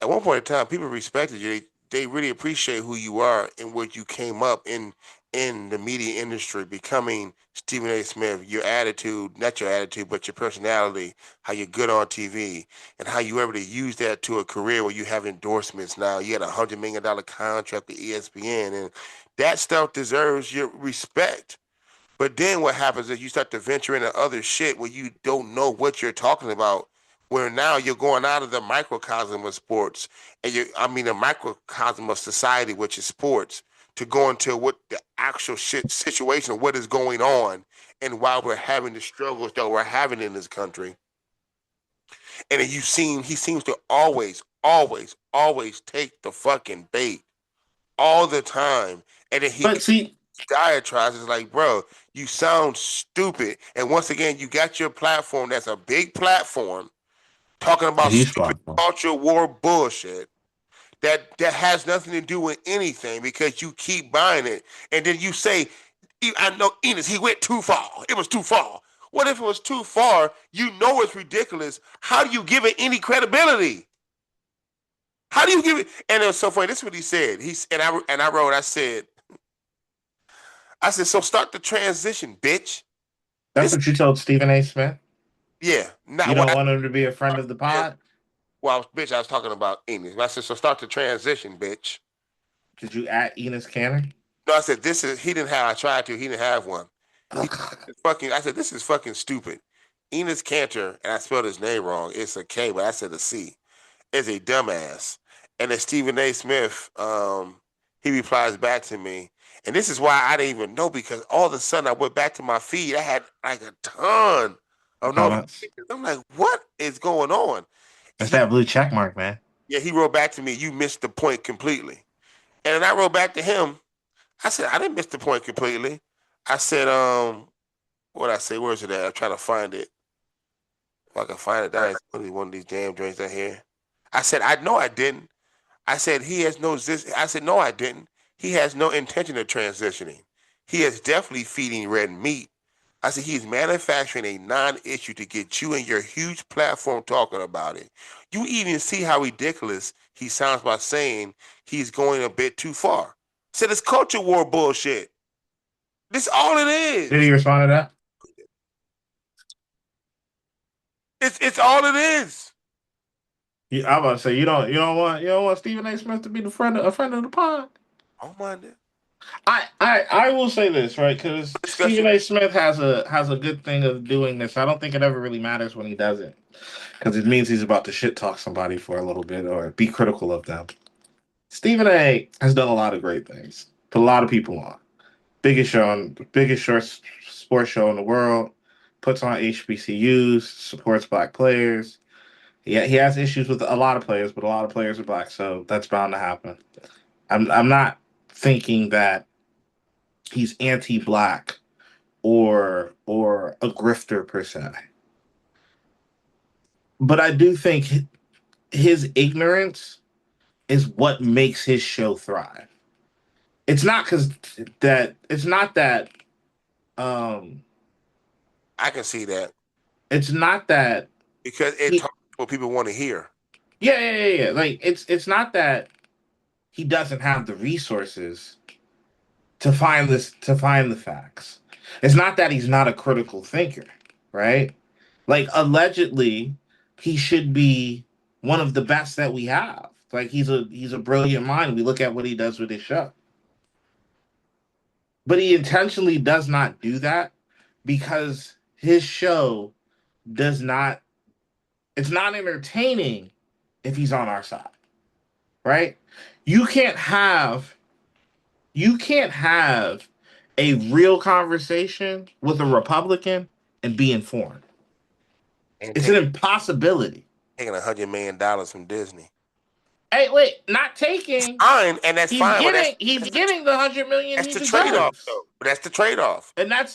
At one point in time, people respected you. They really appreciate who you are and what you came up in the media industry, becoming Stephen A. Smith. Your attitude, not your attitude, but your personality, how you're good on TV, and how you able to use that to a career where you have endorsements now. You had $100 million contract with ESPN, and that stuff deserves your respect. But then what happens is you start to venture into other shit where you don't know what you're talking about. Where now you're going out of the microcosm of sports, and the microcosm of society, which is sports, to go into what the actual shit situation of what is going on, and why we're having the struggles that we're having in this country. And then he seems to always take the fucking bait all the time, and then But see, diatribes is like, bro, you sound stupid. And once again, you got your platform that's a big platform talking about stupid culture war bullshit that has nothing to do with anything because you keep buying it. And then you say I know Enos, he went too far. It was too far. What if it was too far? You know it's ridiculous. How do you give it any credibility? How do you give it? And it was so funny. This is what he said. I wrote. I said, so start the transition, bitch. That's what you told Stephen A. Smith. Yeah. Not You don't want him to be a friend of the pod. Well, I was talking about Enos. I said, so start the transition, bitch. Did you at Enos Canner? No, I said he didn't have. I tried to. He didn't have one. I said this is fucking stupid. Enos Cantor, and I spelled his name wrong. It's a K, but I said a C. Is a dumbass. And then Stephen A. Smith, he replies back to me, and this is why I didn't even know, because all of a sudden I went back to my feed. I had like a ton of notifications. I'm like, what is going on? That's that blue check mark, man. Yeah, he wrote back to me, you missed the point completely. And then I wrote back to him. I said, I didn't miss the point completely. I said, what I say? Where's it at? I'm trying to find it. If I can find it, that's one of these damn joints out here. I said, I know I didn't. I said, I said, no, I didn't. He has no intention of transitioning. He is definitely feeding red meat. I said, he's manufacturing a non-issue to get you and your huge platform talking about it. You even see how ridiculous he sounds by saying he's going a bit too far. Said it's culture war bullshit. This all it is. Did he respond to that? It's all it is. I'm about to say you don't want Stephen A. Smith to be a friend of the pod. I don't mind it. I will say this, right? Because Stephen A. Smith has a good thing of doing this. I don't think it ever really matters when he does it, because it means he's about to shit talk somebody for a little bit or be critical of them. Stephen A. has done a lot of great things. Put a lot of people on. Biggest short sports show in the world. Puts on HBCUs. Supports black players. Yeah, he has issues with a lot of players, but a lot of players are black, so that's bound to happen. I'm not thinking that he's anti-black or a grifter per se, but I do think his ignorance is what makes his show thrive. It's not that I can see that. It's not that because it talks what people want to hear. Yeah. Like it's not that he doesn't have the resources to find the facts. It's not that he's not a critical thinker, right? Like allegedly, he should be one of the best that we have. Like he's a brilliant mind. We look at what he does with his show. But he intentionally does not do that because his show it's not entertaining if he's on our side, right? You can't have a real conversation with a Republican and be informed. It's an impossibility. Taking $100 million from Disney. Hey, wait, not taking. Fine, and that's fine. He's getting the $100 million. That's the trade-off, though. That's the trade-off. And I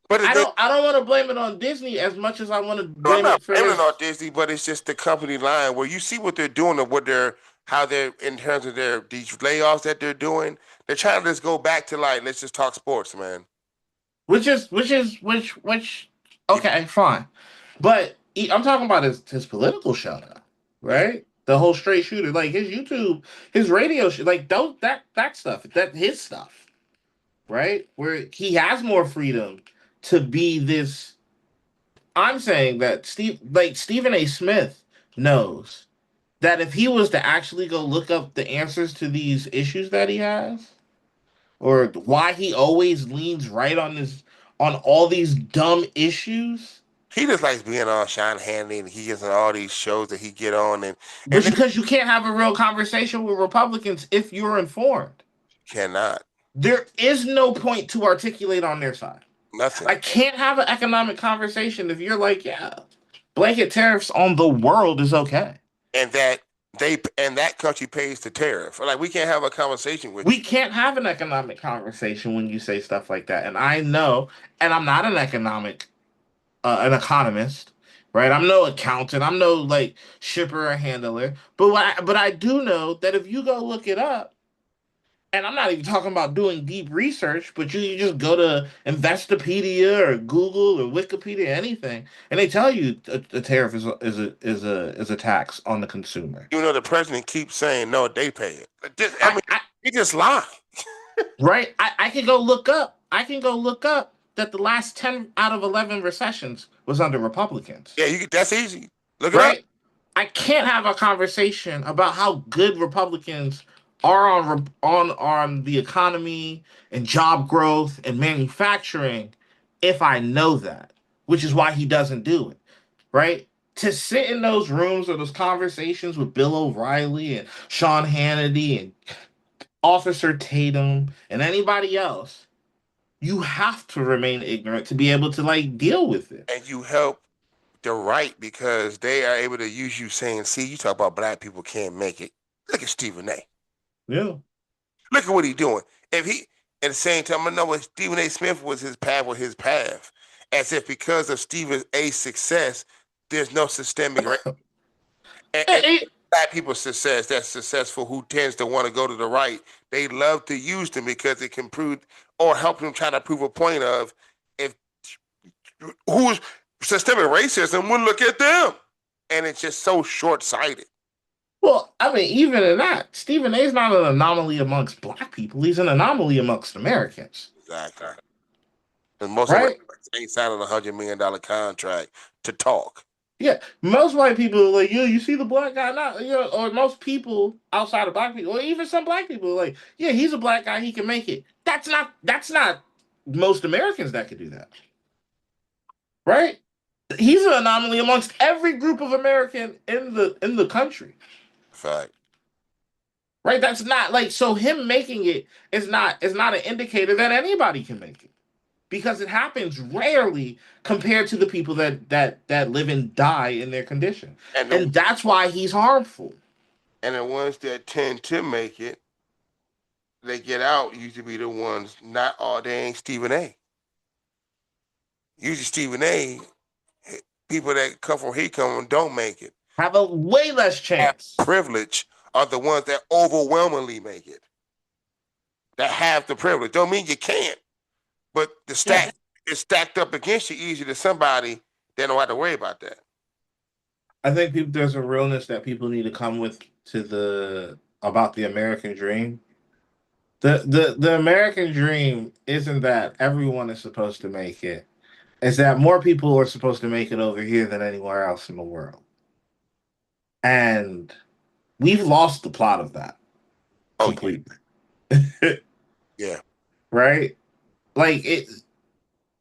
don't want to blame it on Disney as much as I want to blame it for on Disney, but it's just the company line where you see what they're doing or how they're in terms of these layoffs that they're doing. They're trying to just go back to let's just talk sports, man. Which okay, fine. But I'm talking about his political show now, right? The whole straight shooter, like his YouTube, his radio show, like that stuff, his stuff, right? Where he has more freedom to be this. I'm saying that Stephen A. Smith knows that if he was to actually go look up the answers to these issues that he has, or why he always leans right on all these dumb issues. He just likes being on Sean Hannity, and he gets on all these shows that he get on, and because you can't have a real conversation with Republicans if you're informed. Cannot. There is no point to articulate on their side. Nothing. I can't have an economic conversation if you're like, yeah, blanket tariffs on the world is okay. And that country pays the tariff. Like, we can't have a conversation with you. We can't have an economic conversation when you say stuff like that. And I know, and I'm not an economist, right? I'm no accountant. I'm no shipper or handler. But I do know that if you go look it up, And I'm not even talking about doing deep research, but you just go to Investopedia or Google or Wikipedia, anything, and they tell you a tariff is a tax on the consumer. You know, the president keeps saying no, they pay it. He just lied. Right? I can go look up. That the last 10 out of 11 recessions was under Republicans. Yeah, that's easy. Look it up. Right? I can't have a conversation about how good Republicans are on the economy and job growth and manufacturing if I know that, which is why he doesn't do it. Right? To sit in those rooms or those conversations with Bill O'Reilly and Sean Hannity and Officer Tatum and anybody else, you have to remain ignorant to be able to like deal with it. And you help the right because they are able to use you saying, see, you talk about black people can't make it. Look at Stephen A. Yeah. Look at what he's doing. If he, at the same time, I know what Stephen A. Smith was his path. As if because of Stephen A.'s success, there's no systemic and black people's success that's successful who tends to want to go to the right. They love to use them because it can prove or help them try to prove a point of if who's systemic racism, we'll look at them. And it's just so short-sighted. Well, I mean, even in that, Stephen A. is not an anomaly amongst black people. He's an anomaly amongst Americans. Exactly. And most right? Americans ain't signing a $100 million contract to talk. Yeah, most white people are like, you see the black guy now, or most people outside of black people, or even some black people are like, yeah, he's a black guy, he can make it. That's not most Americans that could do that. Right? He's an anomaly amongst every group of American in the country. Fact. Right? That's not like, so him making it is not an indicator that anybody can make it. Because it happens rarely compared to the people that live and die in their condition. And that's why he's harmful. And the ones that tend to make it, they get out, usually be the ones, not all, they ain't Stephen A. Usually Stephen A, people that come from he come and don't make it. Have a way less chance. Privilege are the ones that overwhelmingly make it. That have the privilege. Don't mean you can't. But the stack is stacked up against you easier to somebody that don't have to worry about that. I think there's a realness that people need to come with about the American dream. The American dream isn't that everyone is supposed to make it. It's that more people are supposed to make it over here than anywhere else in the world. And we've lost the plot of that completely. Yeah. Right? Like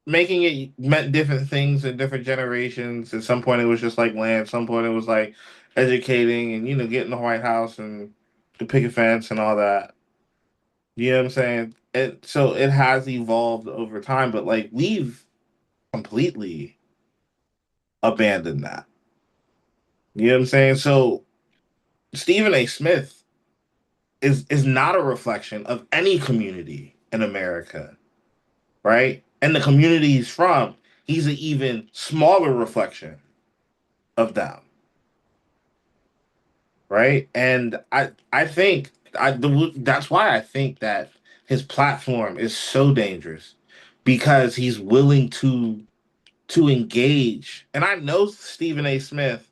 making it meant different things in different generations. At some point it was just like land. At some point it was like educating and, getting the White House and the picket fence and all that. You know what I'm saying? So it has evolved over time, but like we've completely abandoned that. You know what I'm saying? So Stephen A. Smith is not a reflection of any community in America. Right? And the community he's from, he's an even smaller reflection of them. Right? And I think that's why I think that his platform is so dangerous, because he's willing to engage. And I know Stephen A. Smith,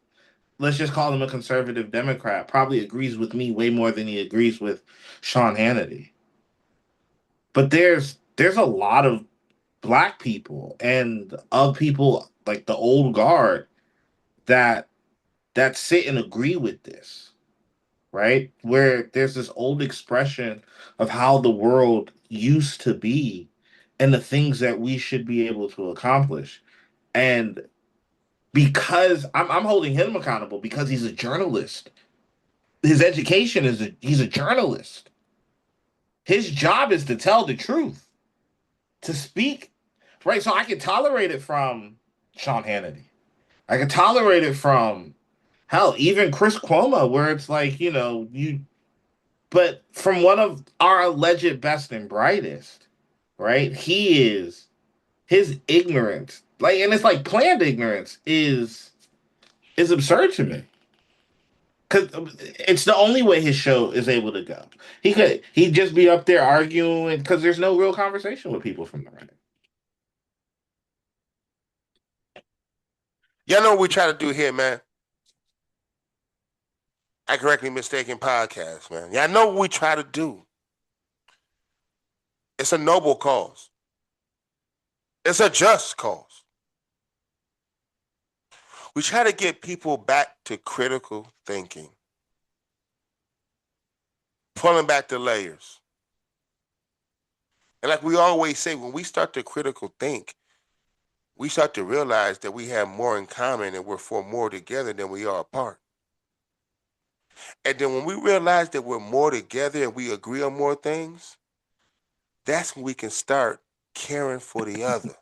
let's just call him a conservative Democrat, probably agrees with me way more than he agrees with Sean Hannity. But there's a lot of black people and of people like the old guard that sit and agree with this, right? Where there's this old expression of how the world used to be and the things that we should be able to accomplish. And because I'm holding him accountable because he's a journalist. His education he's a journalist. His job is to tell the truth, to speak, right? So I can tolerate it from Sean Hannity. I can tolerate it from, hell, even Chris Cuomo, where it's like, but from one of our alleged best and brightest, right? His ignorance, and it's like planned ignorance is absurd to me. Because it's the only way his show is able to go. He'd just be up there arguing because there's no real conversation with people from the right. Y'all know what we try to do here, man. I Correctly Mistaken podcast, man. Y'all know what we try to do. It's a noble cause. It's a just cause. We try to get people back to critical thinking, pulling back the layers. And like we always say, when we start to critical think, we start to realize that we have more in common and we're for more together than we are apart. And then when we realize that we're more together and we agree on more things, that's when we can start caring for the other.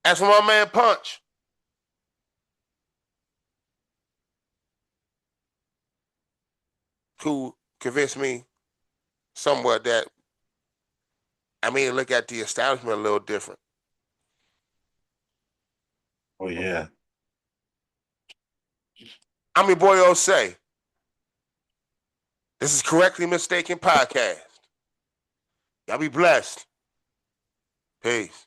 As for my man Punch, who convinced me somewhat that I may look at the establishment a little different. Oh yeah. I'm your boy Osei. This is Correctly Mistaken podcast. Y'all be blessed. Peace.